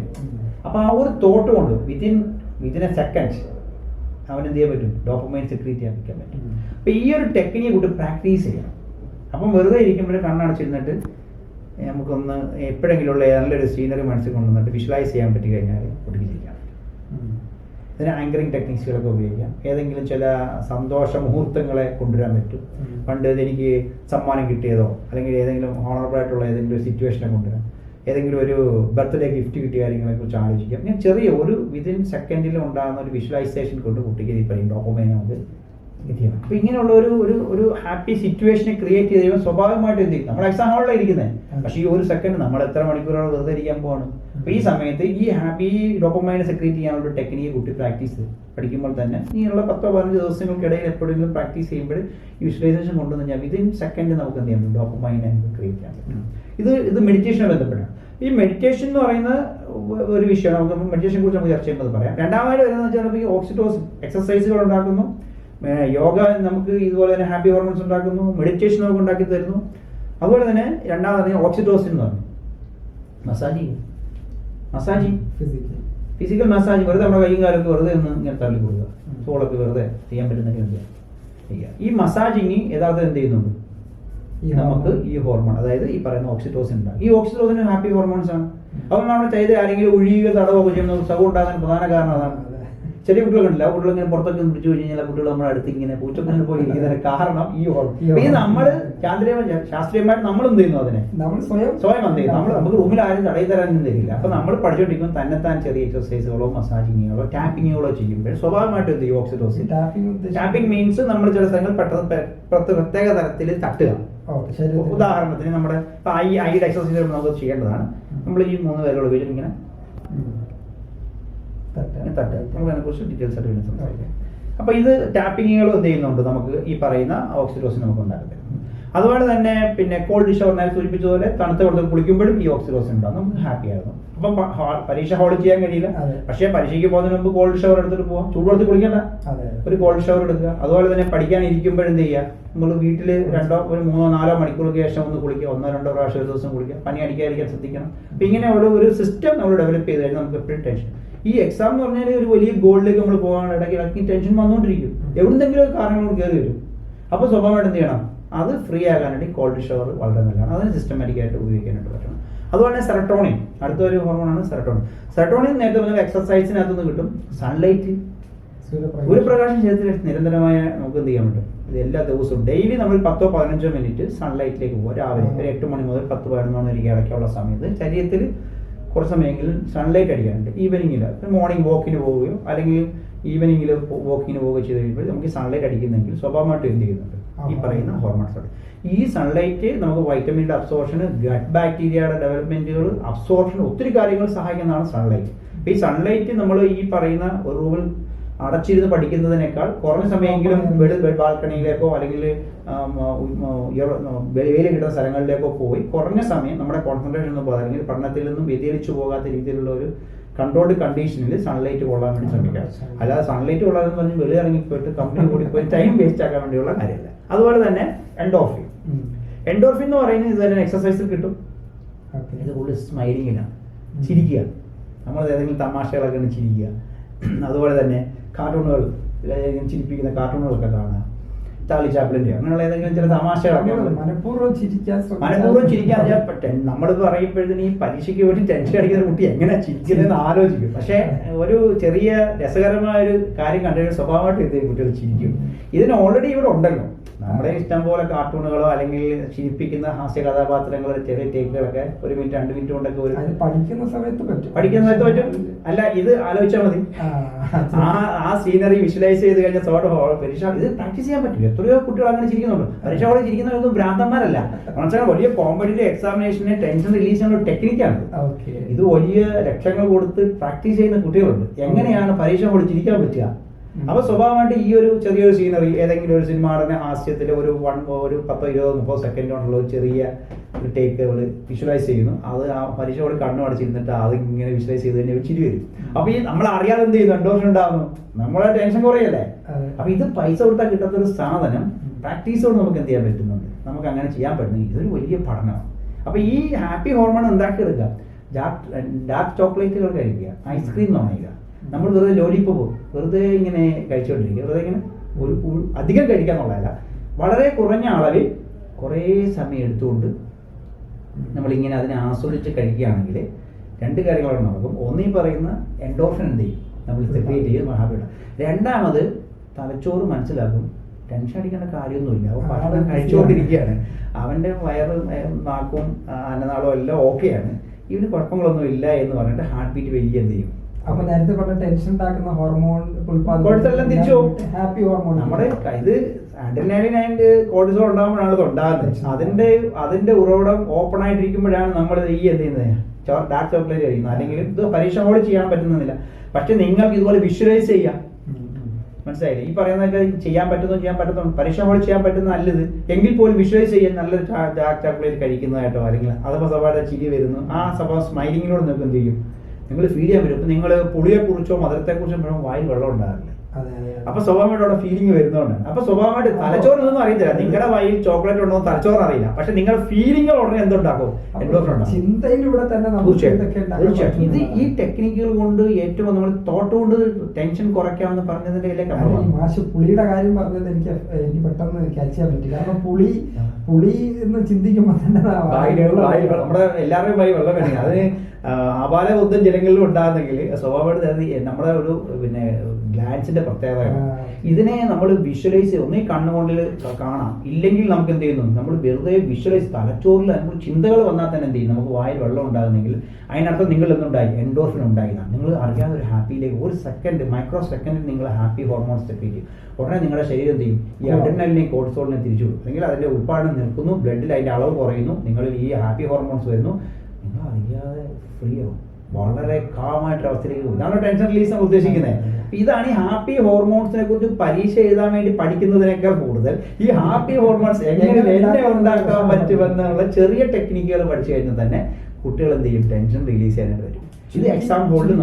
അപ്പോൾ ആ ഒരു തോട്ട് കൊണ്ട് വിത്തിൻ എ സെക്കൻഡ് അവൻ എന്ത് ചെയ്യാൻ പറ്റും, ഡോപ്പമൈൻ സെക്രീറ്റ് ചെയ്യാൻ പറ്റും. അപ്പോൾ ഈ ഒരു ടെക്നിക്ക് കുട്ടി പ്രാക്ടീസ് ചെയ്യണം. അപ്പം വെറുതെ ഇരിക്കുമ്പോൾ കണ്ണടച്ചിരുന്നിട്ട് നമുക്കൊന്ന് എപ്പോഴെങ്കിലും ഉള്ള നല്ലൊരു സീനറി മനസ്സിൽ കൊണ്ടുവന്നിട്ട് വിഷ്വലൈസ് ചെയ്യാൻ പറ്റി കഴിഞ്ഞാൽ കുട്ടിക്ക് ചെയ്യാം. ഇതിന് ആങ്കറിങ് ടെക്നിക്സുകളൊക്കെ ഉപയോഗിക്കാം. ഏതെങ്കിലും ചില സന്തോഷ മുഹൂർത്തങ്ങളെ കൊണ്ടുവരാൻ പറ്റും. പണ്ട് എനിക്ക് സമ്മാനം കിട്ടിയതോ അല്ലെങ്കിൽ ഏതെങ്കിലും ഹോണറബിൾ ആയിട്ടുള്ള ഏതെങ്കിലും ഒരു സിറ്റുവേഷനെ കൊണ്ടുവരാം, ഏതെങ്കിലും ഒരു ബർത്ത്ഡേ ഗിഫ്റ്റ് കിട്ടിയ കാര്യങ്ങളെ കുറിച്ച് ആലോചിക്കാം. ഞാൻ ചെറിയ ഒരു വിതിൻ സെക്കൻഡിൽ ഉണ്ടാകുന്ന ഒരു വിഷ്വലൈസേഷൻ കൊണ്ട് കുട്ടിക്ക് ഈ പറയും ഡോപ്പമൈൻ നമുക്ക് എത്തിക്കണം. അപ്പോൾ ഇങ്ങനെയുള്ള ഒരു ഹാപ്പി സിറ്റുവേഷനെ ക്രിയേറ്റ് ചെയ്ത് കഴിയുമ്പോൾ സ്വാഭാവികമായിട്ട് എന്ത് ചെയ്യും, നമ്മൾ എക്സാം ഹാളിലാണ് ഇരിക്കുന്നത്, പക്ഷേ ഈ ഒരു സെക്കൻഡ് നമ്മൾ എത്ര മണിക്കൂറാണ് വെറുതെ ഇരിക്കാൻ പോവാണ്. അപ്പോൾ ഈ സമയത്ത് ഈ ഹാപ്പി ഡോപ്പമൈനെ സെക്രീറ്റ് ചെയ്യാനുള്ള ഒരു ടെക്നിക്ക് കുട്ടി പ്രാക്ടീസ് പഠിക്കുമ്പോൾ തന്നെ ഇങ്ങനെയുള്ള 10-15 ദിവസങ്ങൾക്കിടയിൽ എപ്പോഴെങ്കിലും പ്രാക്ടീസ് ചെയ്യുമ്പോൾ ഈ വിഷ്വലൈസേഷൻ കൊണ്ടുവന്ന് കഴിഞ്ഞാൽ വിതിൻ സെക്കൻഡ് നമുക്ക് എന്ത് ചെയ്യാൻ പറ്റും, ഡോപ്പമൈനെ ക്രിയേറ്റ് ചെയ്യാൻ പറ്റും. ഇത് മെഡിറ്റേഷനെ ബന്ധപ്പെട്ടാണ്. ഈ മെഡിറ്റേഷൻ എന്ന് പറയുന്ന ഒരു വിഷയമാണ്. നമുക്ക് മെഡിറ്റേഷനെ കുറിച്ച് നമുക്ക് ചർച്ച ചെയ്യുമ്പോൾ പറയാം. രണ്ടാമതായിട്ട് വരുന്നത് വെച്ചാൽ നമുക്ക് ഓക്സിറ്റോസിൻ എക്സസൈസുകൾ ഉണ്ടാക്കുന്നു, യോഗ നമുക്ക് ഇതുപോലെ തന്നെ ഹാപ്പി ഹോർമോൺസ് ഉണ്ടാക്കുന്നു, മെഡിറ്റേഷൻ നമുക്ക് ഉണ്ടാക്കി തരുന്നു. അതുപോലെ തന്നെ രണ്ടാമത് ഓക്സിറ്റോസിൻ എന്ന് പറഞ്ഞു മസാജിങ് ഫിസിക്കൽ മസാജ്. വെറുതെ നമ്മുടെ കൈയും കാലൊക്കെ വെറുതെ ഒന്ന് ഇങ്ങനെ തള്ളി കൊടുക്കുക, തോളൊക്കെ വെറുതെ ചെയ്യാൻ പറ്റുന്നെങ്കിൽ എന്ത് ചെയ്യുക. ഈ മസാജിങ് യഥാർത്ഥം എന്ത് ചെയ്യുന്നുണ്ട്, നമുക്ക് ഈ ഹോർമോൺ അതായത് ഈ പറയുന്ന ഓക്സിറ്റോസിൻ ഉണ്ടാകും. ഈ ഓക്സിറ്റോസിൻ ഹാപ്പി ഹോർമോൺസ് ആണ്. അപ്പോൾ നമ്മൾ ചെയ്ത് ആരെങ്കിലും ഒഴിയുക തടവൊക്കെ ചെയ്യുന്ന സുഖം ഉണ്ടാകാൻ പ്രധാന കാരണം അതാണ്. ചെറിയ കുട്ടികൾ കണ്ടില്ല, ആ കുട്ടികൾ ഇങ്ങനെ പുറത്തൊക്കെ പിടിച്ചു കഴിഞ്ഞാൽ കുട്ടികൾ നമ്മുടെ അടുത്ത് ഇങ്ങനെ പൂച്ചക്കുഞ്ഞിനെ പോയി ഇരിക്കുന്നതിന് കാരണം ഈ ഹോർമോൺ. ഈ നമ്മൾ ശാസ്ത്രീയമായിട്ട് നമ്മൾ എന്ത് ചെയ്യുന്നു, അതിനെ നമ്മൾ സ്വയം എന്ത് ചെയ്യും, നമുക്ക് റൂമിൽ ആരും തടയി തരാനൊന്നും തരില്ല. അപ്പൊ നമ്മൾ പഠിച്ചുകൊണ്ടിരിക്കുമ്പോൾ തന്നെത്താൻ ചെറിയ എക്സസൈസുകളോ മസാജിങ്ങുകളോ ടാപ്പിങ്ങുകളോ ചെയ്യുമ്പോൾ സ്വാഭാവികമായിട്ട് എന്ത് ചെയ്യും, ഓക്സിറ്റോസിൻ. ടാപ്പിംഗ് മീൻസ് നമ്മൾ ചില സ്ഥലങ്ങൾ പെട്ടെന്ന് പ്രത്യേക തരത്തിൽ തട്ടുക. ഉദാഹരണത്തിന് നമ്മുടെ ഐയുടെ എക്സസൈസ് നമുക്ക് ചെയ്യേണ്ടതാണ്. നമ്മൾ ഈ 3 പേരുകൾ ഉപയോഗിച്ചിട്ട് ഇങ്ങനെ തട്ട്. നമുക്ക് അതിനെക്കുറിച്ച് ഡീറ്റെയിൽസ് ആയിട്ട് പിന്നെ സംസാരിക്കാം. അപ്പോൾ ഇത് ടാപ്പിങ്ങുകൾ എന്ത് ചെയ്യുന്നുണ്ട്, നമുക്ക് ഈ പറയുന്ന ഓക്സിറ്റോസിൻ നമുക്ക് ഉണ്ടാക്കി തരുന്നു. അതുപോലെ തന്നെ പിന്നെ കോൾഡ് ഷവർ നേരെ സൂചിപ്പിച്ചതുപോലെ തണുത്ത വെള്ളത്തിൽ കുളിക്കുമ്പോഴും ഈ ഓക്സിറ്റോസിൻ ഉണ്ടാകും, നമുക്ക് ഹാപ്പി ആയിരുന്നു. അപ്പം പരീക്ഷ ഹോളിൽ ചെയ്യാൻ കഴിയില്ല, പക്ഷേ പരീക്ഷയ്ക്ക് പോകുന്നതിന് മുമ്പ് കോൾഡ് ഷവർ എടുത്തിട്ട് പോവാം. ചൂടുവെള്ളത്തിൽ കുളിക്കണ്ട, ഒരു കോൾഡ് ഷവർ എടുക്കുക. അതുപോലെ തന്നെ പഠിക്കാൻ ഇരിക്കുമ്പോൾ എന്ത് ചെയ്യുക, നമ്മൾ വീട്ടിൽ 3-4 മണിക്കൂർക്ക് ശേഷം ഒന്ന് കുളിക്കുക, 1-2 പ്രാവശ്യം ഒരു ദിവസം കുളിക്കുക, പനി അടിക്കാതിരിക്കാൻ ശ്രദ്ധിക്കണം. അപ്പം ഇങ്ങനെയുള്ള ഒരു സിസ്റ്റം നമ്മൾ ഡെവലപ്പ് ചെയ്ത് കഴിഞ്ഞാൽ നമുക്ക് എപ്പോഴും ടെൻഷൻ. ഈ എക്സാം എന്ന് പറഞ്ഞാൽ ഒരു വലിയ ഗോളിലേക്ക് നമ്മൾ പോകാൻ ഇടയ്ക്ക് ടെൻഷൻ വന്നുകൊണ്ടിരിക്കും, എവിടെന്തെങ്കിലും ഒരു കാരണങ്ങൾ കയറി വരും. അപ്പോൾ സ്വാഭാവികമായിട്ട് എന്ത് ചെയ്യണം, അത് ഫ്രീ ആകാൻ വേണ്ടി കോൾഡ് ഷവർ വളരെ നല്ലതാണ്. അതിന് സിസ്റ്റമാറ്റിക് ആയിട്ട് ഉപയോഗിക്കാനായിട്ട് പറ്റണം. അതുപോലെ തന്നെ സെറട്ടോണിൻ, അടുത്തൊരു ഹോർമോണാണ് സെറട്ടോണിൻ. സെറട്ടോണിൻ നേരത്തെ പറഞ്ഞാൽ എക്സസൈസിനകത്തുനിന്ന് കിട്ടും. സൺലൈറ്റ്, സൂര്യപ്രകാശം ശരീരത്തിൽ നിരന്തരമായ നമുക്ക് എന്ത് ചെയ്യാൻ പറ്റും, ഇത് എല്ലാ ദിവസവും ഡെയിലി നമ്മൾ 10-15 മിനിറ്റ് സൺലൈറ്റിലേക്ക് പോകുക. രാവിലെ ഒരു 8 മണി മുതൽ 10-11 മണി വരെ ഇടയ്ക്കുള്ള സമയത്ത് ശരീരത്തിൽ കുറച്ച് സമയമെങ്കിലും സൺലൈറ്റ് അടിക്കാനുണ്ട്. ഈവനിങ്ങിൽ മോർണിംഗ് വാക്കിന് പോവുകയോ അല്ലെങ്കിൽ ഈവനിങ്ങിൽ വാക്കിന് പോവുകയോ ചെയ്ത് കഴിയുമ്പോൾ നമുക്ക് സൺലൈറ്റ് അടിക്കുന്നെങ്കിൽ സ്വാഭാവികമായിട്ടും എന്ത് ചെയ്യുന്നുണ്ട്, ഈ പറയുന്ന ഹോർമോൺസ്. ഈ സൺലൈറ്റ് നമുക്ക് വൈറ്റമിൻ്റെ അബ്സോർപ്ഷന്, ഗട്ട് ബാക്ടീരിയയുടെ ഡെവലപ്മെന്റുകൾ, അബ്സോർപ്ഷൻ, ഒത്തിരി കാര്യങ്ങൾ സഹായിക്കുന്നതാണ് സൺലൈറ്റ്. അപ്പോൾ ഈ സൺലൈറ്റ് നമ്മൾ ഈ പറയുന്ന ഒരു റൂമിൽ അടച്ചിരുന്ന് പഠിക്കുന്നതിനേക്കാൾ കുറഞ്ഞ സമയമെങ്കിലും ബാൽക്കണിയിലേക്കോ അല്ലെങ്കിൽ വെയിൽ കിട്ടുന്ന സ്ഥലങ്ങളിലേക്കോ പോയി കുറഞ്ഞ സമയം നമ്മുടെ കോൺസെൻട്രേഷൻ ഒന്നും പോകാതെ അല്ലെങ്കിൽ പഠനത്തിൽ നിന്നും വ്യതിചലിച്ചു പോകാത്ത രീതിയിലുള്ള ഒരു കൺട്രോൾഡ് കണ്ടീഷനിൽ സൺലൈറ്റ് കൊള്ളാൻ വേണ്ടി ശ്രമിക്കാം. അല്ലാതെ സൺലൈറ്റ് കൊള്ളാതെന്ന് പറഞ്ഞ് വെളിയിറങ്ങിപ്പോയിട്ട് കമ്പനി കൂടി പോയി ടൈം വേസ്റ്റ് ആക്കാൻ വേണ്ടിയുള്ള കാര്യമല്ല. അതുപോലെ തന്നെ എൻഡോർഫിൻ. എൻഡോർഫിൻ എന്ന് പറയുന്നത് ഇത് തന്നെ എക്സസൈസിൽ കിട്ടും. Okay. ഇത് കൂടുതൽ സ്മൈലിങ്ങിലാണ്, ചിരിക്കുക, നമ്മൾ ഏതെങ്കിലും തമാശകളൊക്കെ ഉണ്ട് ചിരിക്കുക. അതുപോലെ തന്നെ കാർട്ടൂണുകൾ, ചിരിപ്പിക്കുന്ന കാർട്ടൂണുകളൊക്കെ കാണുക, ചാർലി ചാപ്ലിൻ്റെ അങ്ങനെയുള്ള ഏതെങ്കിലും ചില തമാശകളൊക്കെ മനഃപൂർവ്വം ചിരിക്കാൻ നമ്മൾ പറയുമ്പോഴത്തേന് ഈ പരീക്ഷയ്ക്ക് വേണ്ടി ടെൻഷൻ അടിക്കുന്ന കുട്ടി എങ്ങനെ ചിരിക്കുന്നതെന്ന് ആലോചിക്കും. പക്ഷേ ഒരു ചെറിയ രസകരമായ ഒരു കാര്യം കണ്ടുകഴിഞ്ഞാൽ സ്വഭാവമായിട്ട് ഇത് കുട്ടികൾ ചിരിക്കും. ഇതിന് ഓൾറെഡി ഇവിടെ ഉണ്ടല്ലോ നമ്മുടെ ഇഷ്ടം പോലെ കാർട്ടൂണുകളോ അല്ലെങ്കിൽ ചിരിപ്പിക്കുന്ന ഹാസ്യ കഥാപാത്രങ്ങളോ ചെറിയ ടേക്കുകളൊക്കെ 1 മിനിറ്റ് 2 മിനിറ്റ് കൊണ്ടൊക്കെ ഒരു പഠിക്കുന്ന സമയത്ത് പറ്റും. അല്ല, ഇത് ആലോചിച്ചാൽ മതി. ആ സീനറി വിഷ്വലൈസ് ചെയ്ത് കഴിഞ്ഞാൽ പരീക്ഷ ഇത് പ്രാക്ടീസ് ചെയ്യാൻ പറ്റും. എത്രയോ കുട്ടികൾ അങ്ങനെ ചിരിക്കുന്നുണ്ട്. പരീക്ഷ പോലെ ചിരിക്കുന്നവരൊന്നും ഭ്രാന്തന്മാരല്ല. മനസ്സിലാക്കാൻ വലിയ കോമ്പറ്റീവ് എക്സാമിനേഷന് ടെൻഷൻ റിലീസ് ചെയ്യുന്ന ടെക്നിക്കാണ്. ഇത് വലിയ ലക്ഷങ്ങൾ കൊടുത്ത് പ്രാക്ടീസ് ചെയ്യുന്ന കുട്ടികളുണ്ട്. എങ്ങനെയാണ് പരീക്ഷ പോലെ ചിരിക്കാൻ പറ്റുക? അപ്പൊ സ്വാഭാവികമായിട്ട് ഈ ഒരു ചെറിയൊരു സീനറി ഏതെങ്കിലും ഒരു സിനിമയുടെ ഹാസ്യത്തിൽ ഒരു 10, 20, 30 സെക്കൻഡ് കൊണ്ടുള്ള ഒരു ചെറിയ ഒരു ടേക്കുകൾ വിഷ്വലൈസ് ചെയ്യുന്നു. അത് ആ പരീക്ഷയോട് കണ്ണു അടച്ചിരുന്നിട്ട് അത് ഇങ്ങനെ വിഷ്വലൈസ് ചെയ്ത് കഴിഞ്ഞാൽ ചിരി വരും. അപ്പൊ ഈ നമ്മൾ അറിയാതെ എന്ത് ചെയ്യുന്നു, എൻഡോർഫിൻ ഉണ്ടാകുന്നു, നമ്മളെ ടെൻഷൻ കുറയല്ലേ. അപ്പൊ ഇത് പൈസ കൊടുത്താൽ കിട്ടാത്തൊരു സാധനം പ്രാക്ടീസോട് നമുക്ക് എന്ത് ചെയ്യാൻ പറ്റുന്നുണ്ട്, നമുക്ക് അങ്ങനെ ചെയ്യാൻ പറ്റുന്നു. ഇതൊരു വലിയ പഠനമാണ്. അപ്പൊ ഈ ഹാപ്പി ഹോർമോൺ ഉണ്ടാക്കിയെടുക്കുക. ഡാർക്ക് ചോക്ലേറ്റുകൾ കഴിക്കുക, ഐസ്ക്രീം നുണയുക, നമ്മൾ വെറുതെ ലോലിപ്പോപ്പ് വെറുതെ ഇങ്ങനെ കഴിച്ചുകൊണ്ടിരിക്കുക. വെറുതെ ഇങ്ങനെ ഒരു അധികം കഴിക്കാന്നുള്ളതല്ല, വളരെ കുറഞ്ഞ അളവിൽ കുറേ സമയം എടുത്തുകൊണ്ട് നമ്മളിങ്ങനെ അതിനെ ആസ്വദിച്ച് കഴിക്കുകയാണെങ്കിൽ 2 കാര്യങ്ങളോട് നടക്കും. ഒന്നീ പറയുന്ന എൻഡോർഫിൻ എന്ത് ചെയ്യും, നമ്മൾ സെപ്പറേറ്റ് ചെയ്ത് ഹാപ്പിയാണ്. രണ്ടാമത് തലച്ചോറ് മനസ്സിലാക്കും ടെൻഷൻ അടിക്കേണ്ട കാര്യമൊന്നുമില്ല, അവൻ ഭക്ഷണം കഴിച്ചുകൊണ്ടിരിക്കുകയാണ്, അവൻ്റെ വയറും നാക്കും അന്നനാളവും എല്ലാം ഓക്കെയാണ്, ഇവന് കുഴപ്പങ്ങളൊന്നും ഇല്ല എന്ന് പറഞ്ഞിട്ട് ഹാർട്ട് ബീറ്റ് വലിയ എന്ത് ചെയ്യും. അപ്പൊ നേരത്തെ പറഞ്ഞ ടെൻഷൻ ഉണ്ടാക്കുന്ന ഹോർമോൺ തിരിച്ചു ഹാപ്പി ഹോർമോൺ നമ്മുടെ ഇത് അഡ്രിനാലിൻ ആൻഡ് കോർട്ടിസോൾ ഉണ്ടാകുമ്പോഴാണ് ഇത് ഉണ്ടാകുന്നത്. അതിന്റെ ഉറവിടം ഓപ്പൺ ആയിട്ടിരിക്കുമ്പോഴാണ് നമ്മൾ ഈ എന്ത് ചെയ്യുന്നത്, ഡാർക്ക് ചോക്ലേറ്റ് കഴിക്കുന്നത്. അല്ലെങ്കിൽ ഇത് പരീക്ഷ പോലെ ചെയ്യാൻ പറ്റുന്നില്ല. പക്ഷെ നിങ്ങൾക്ക് ഇതുപോലെ വിഷ്വലൈസ് ചെയ്യാം. മനസ്സിലായില്ലേ? ഈ പറയുന്നതൊക്കെ ചെയ്യാൻ പറ്റുന്നു പരീക്ഷ പോലെ ചെയ്യാൻ പറ്റുന്ന നല്ലത് എങ്കിൽ പോലും വിഷ്വലൈസ് ചെയ്യാൻ നല്ലൊരു ഡാർക്ക് ചോക്ലേറ്റ് കഴിക്കുന്നതായിട്ടോ അല്ലെങ്കിൽ അഥവാ സ്വഭാവ ചിരി വരുന്നു, ആ സ്വഭാവം സ്മൈലിങ്ങിനോട് നിങ്ങൾക്ക് എന്ത് ചെയ്യും, നിങ്ങൾ ഫീൽ ചെയ്യാൻ പറ്റും. ഇപ്പൊ നിങ്ങൾ പുളിയെക്കുറിച്ചോ മധുരത്തെക്കുറിച്ചോ പറയുമ്പോൾ വായിൽ വെള്ളം ഉണ്ടാകില്ല. അപ്പൊ സ്വഭാവമായിട്ട് അവിടെ ഫീലിംഗ് വരുന്നതുകൊണ്ടാണ്. അപ്പൊ സ്വഭാവമായിട്ട് തലച്ചോറിനൊന്നും അറിയത്തില്ല, നിങ്ങളുടെ വായിൽ ചോക്ലേറ്റ് ഉണ്ടോ തലച്ചോറ് അറിയില്ല. പക്ഷെ നിങ്ങളുടെ ഫീലിംഗ് ഉടനെ എന്തുണ്ടാക്കും, ചിന്തയിലൂടെ തന്നെ തീർച്ചയായിട്ടും. ഇത് ഈ ടെക്നിക്കുകൾ കൊണ്ട് ഏറ്റവും നമ്മൾ തോട്ട് കൊണ്ട് ടെൻഷൻ കുറയ്ക്കാമെന്ന് പറഞ്ഞതിന്റെ മാഷ് പുളിയുടെ കാര്യം പറഞ്ഞത് എനിക്ക് പെട്ടെന്ന് ക്യാച്ച് ചെയ്യാൻ പറ്റില്ല. കാരണം പുളി എന്ന് ചിന്തിക്കുമ്പോ തന്നെ നമ്മുടെ എല്ലാവരുടെയും വായി വെള്ളം വേണം. അതിന് ആപാല ബുദ്ധം ജനങ്ങളിലും ഉണ്ടാകുന്നെങ്കിൽ സ്വാഭാവികമായിട്ട് നമ്മുടെ ഒരു ഗ്ലാൻസിന്റെ പ്രത്യേകതയാണ്. ഇതിനെ നമ്മൾ വിഷ്വലൈസ് ഒന്നീ കണ്ണുകൊണ്ടിൽ കാണാം, ഇല്ലെങ്കിൽ നമുക്ക് എന്ത് ചെയ്യുന്നു, നമ്മൾ വെറുതെ വിഷ്വലൈസ് തലച്ചോറിൽ നമ്മൾ ചിന്തകൾ വന്നാൽ തന്നെ എന്ത് ചെയ്യും, നമുക്ക് വായിൽ വെള്ളം ഉണ്ടാകുന്നെങ്കിൽ അതിനർത്ഥം നിങ്ങൾ എന്തുണ്ടായി, എൻഡോർഫിൻ ഉണ്ടായതാണ്. നിങ്ങൾ അറിയാതെ ഒരു ഹാപ്പിയിലേക്ക് ഒരു സെക്കൻഡ് മൈക്രോ സെക്കൻഡിൽ നിങ്ങൾ ഹാപ്പി ഹോർമോൺസ് സ്റ്റെപ്പ് ചെയ്യും. ഉടനെ നിങ്ങളുടെ ശരീരം എന്ത് ചെയ്യും, ഈ അഡ്രിനാലിനെയും കോർട്ടിസോളിനെയും തിരിച്ചു വിടും. അല്ലെങ്കിൽ അതിന്റെ ഉൽപ്പാദനം നിൽക്കുന്നു, ബ്ലഡിൽ അതിന്റെ അളവ് കുറയുന്നു, നിങ്ങൾ ഈ ഹാപ്പി ഹോർമോൺസ് വരുന്നു, നിങ്ങൾ അറിയാതെ ഫ്രീ ആവും, വളരെ കാമായിട്ടൊരു അവസ്ഥയിലേക്ക് പോകും. ഇതാണ് ടെൻഷൻ റിലീസ് നമ്മൾ ഉദ്ദേശിക്കുന്നത്. ഇതാണ് ഈ ഹാപ്പി ഹോർമോൺസിനെ കുറിച്ച് പരീക്ഷ എഴുതാൻ വേണ്ടി പഠിക്കുന്നതിനേക്കാൾ കൂടുതൽ ഈ ഹാപ്പി ഹോർമോൺസ് എങ്ങനെ ഉണ്ടാക്കാൻ പറ്റുമെന്നുള്ള ചെറിയ ടെക്നിക്കുകൾ പഠിച്ചു കഴിഞ്ഞാൽ തന്നെ കുട്ടികൾ എന്ത് ചെയ്യും, ടെൻഷൻ റിലീസ് ചെയ്യാനായിട്ട് വരും. ഇത് എക്സാം ബോർഡിൽ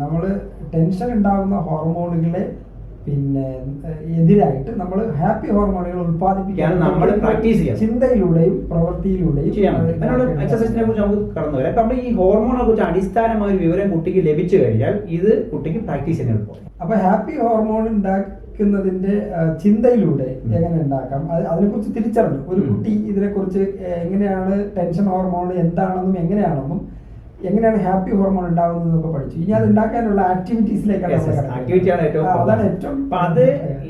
നമ്മള് ടെൻഷൻ ഉണ്ടാകുന്ന ഹോർമോണുകളെ എതിരായിട്ട് നമ്മൾ ഹാപ്പി ഹോർമോണുകൾ ഉത്പാദിപ്പിക്കാൻ നമ്മൾ പ്രാക്ടീസ് ചെയ്യാം, ചിന്തയിലൂടെയും പ്രവൃത്തിയിലൂടെയും ചെയ്യാൻ പറ്റും. അതിനുള്ള എക്സസൈസിനെ കുറിച്ച് നമുക്ക് കടന്നു വരാം. നമ്മൾ ഈ ഹോർമോണെ കുറിച്ച് അടിസ്ഥാനമായ ഒരു വിവരം കുട്ടിക്ക് ലഭിച്ചു കഴിഞ്ഞാൽ ഇത് കുട്ടിക്ക് പ്രാക്ടീസ് ചെയ്യാൻ എളുപ്പം. അപ്പൊ ഹാപ്പി ഹോർമോൺ ഉണ്ടാക്കുന്നതിന്റെ ചിന്തയിലൂടെ എങ്ങനെ ഉണ്ടാക്കാം, അതിനെക്കുറിച്ച് തിരിച്ചറിഞ്ഞു. ഒരു കുട്ടി ഇതിനെക്കുറിച്ച് എങ്ങനെയാണ് ടെൻഷൻ ഹോർമോൺ എന്താണെന്നും എങ്ങനെയാണ് ഹാപ്പി ഹോർമോൺ ഉണ്ടാകുന്നതെന്നൊക്കെ പഠിച്ചു. ഇനി അത് ഉണ്ടാക്കാനുള്ള ആക്ടിവിറ്റീസിലേക്കാണ് അതാണ് ഏറ്റവും അത്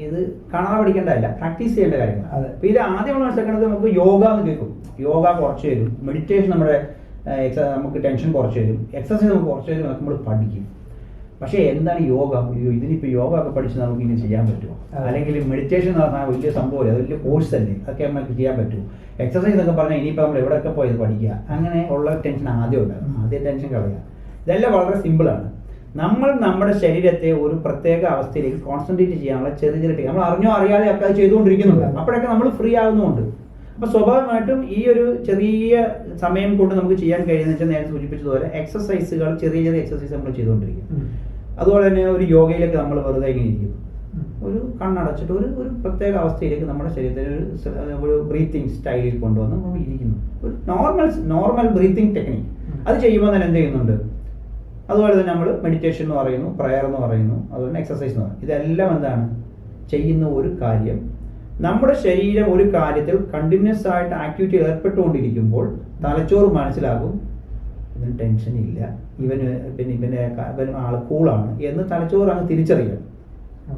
ഇത് കാണാതെ പഠിക്കേണ്ടതല്ല, പ്രാക്ടീസ് ചെയ്യേണ്ട കാര്യങ്ങൾ. അപ്പൊ ഇത് ആദ്യം മനസ്സിലാക്കുന്നത് നമുക്ക് യോഗ എന്ന് കേൾക്കും, യോഗ കുറച്ച് തരും, മെഡിറ്റേഷൻ നമ്മുടെ നമുക്ക് ടെൻഷൻ കുറച്ച് തരും, എക്സസൈസ് നമുക്ക് കുറച്ച് തരും, നമ്മൾ പഠിക്കും. പക്ഷേ എന്താണ് യോഗ? ഇതിനിപ്പോൾ യോഗ ഒക്കെ പഠിച്ച് നമുക്ക് ഇനി ചെയ്യാൻ പറ്റുമോ? അല്ലെങ്കിൽ മെഡിറ്റേഷൻ എന്ന് പറഞ്ഞാൽ വലിയ സംഭവമല്ലേ, അത് വലിയ കോഴ്സ് അല്ലേ, അതൊക്കെ നമുക്ക് ചെയ്യാൻ പറ്റുമോ? എക്സസൈസ് എന്നൊക്കെ പറഞ്ഞാൽ ഇനിയിപ്പോൾ നമ്മൾ എവിടെയൊക്കെ പോയത് പഠിക്കുക, അങ്ങനെ ഉള്ള ടെൻഷൻ ആദ്യം ഉണ്ടാകും. ആദ്യം ടെൻഷൻ കളയുക. ഇതെല്ലാം വളരെ സിമ്പിളാണ്. നമ്മൾ നമ്മുടെ ശരീരത്തെ ഒരു പ്രത്യേക അവസ്ഥയിലേക്ക് കോൺസെൻട്രേറ്റ് ചെയ്യാനുള്ള ചെറിയ ചെറിയ നമ്മൾ അറിഞ്ഞോ അറിയാതെ ഒക്കെ അത് ചെയ്തുകൊണ്ടിരിക്കുന്നുണ്ട്. അപ്പോഴൊക്കെ നമ്മൾ ഫ്രീ ആകുന്നുണ്ട്. അപ്പോൾ സ്വാഭാവികമായിട്ടും ഈ ഒരു ചെറിയ സമയം കൊണ്ട് നമുക്ക് ചെയ്യാൻ കഴിയുന്ന വെച്ചാൽ നേരത്തെ സൂചിപ്പിച്ചതുപോലെ എക്സസൈസുകൾ, ചെറിയ ചെറിയ എക്സസൈസ് നമ്മൾ ചെയ്തുകൊണ്ടിരിക്കും. അതുപോലെ തന്നെ ഒരു യോഗയിലൊക്കെ നമ്മൾ വെറുതെ ഇങ്ങനെ ഇരിക്കും, ഒരു കണ്ണടച്ചിട്ട് ഒരു പ്രത്യേക അവസ്ഥയിലേക്ക് നമ്മുടെ ശരീരത്തിൽ ഒരു ബ്രീത്തിങ് സ്റ്റൈലിൽ കൊണ്ടുവന്ന് നമ്മൾ ഇരിക്കുന്നു. ഒരു നോർമൽ ബ്രീത്തിങ് ടെക്നിക്ക്. അത് ചെയ്യുമ്പോൾ തന്നെ എന്ത് ചെയ്യുന്നുണ്ട്? അതുപോലെ തന്നെ നമ്മൾ മെഡിറ്റേഷൻ എന്ന് പറയുന്നു, പ്രയർ എന്ന് പറയുന്നു, അതുപോലെ എക്സസൈസ് എന്ന് പറയുന്നു. ഇതെല്ലാം എന്താണ് ചെയ്യുന്ന ഒരു കാര്യം, നമ്മുടെ ശരീരം ഒരു കാര്യത്തിൽ കണ്ടിന്യൂസ് ആയിട്ട് ആക്ടിവിറ്റി ഏർപ്പെട്ടുകൊണ്ടിരിക്കുമ്പോൾ തലച്ചോറ് മനസ്സിലാകും ഇവന് ടെൻഷൻ ഇല്ല, ഇവന് ആള് കൂളാണ് എന്ന് തലച്ചോറ് അങ്ങ് തിരിച്ചറിയുക.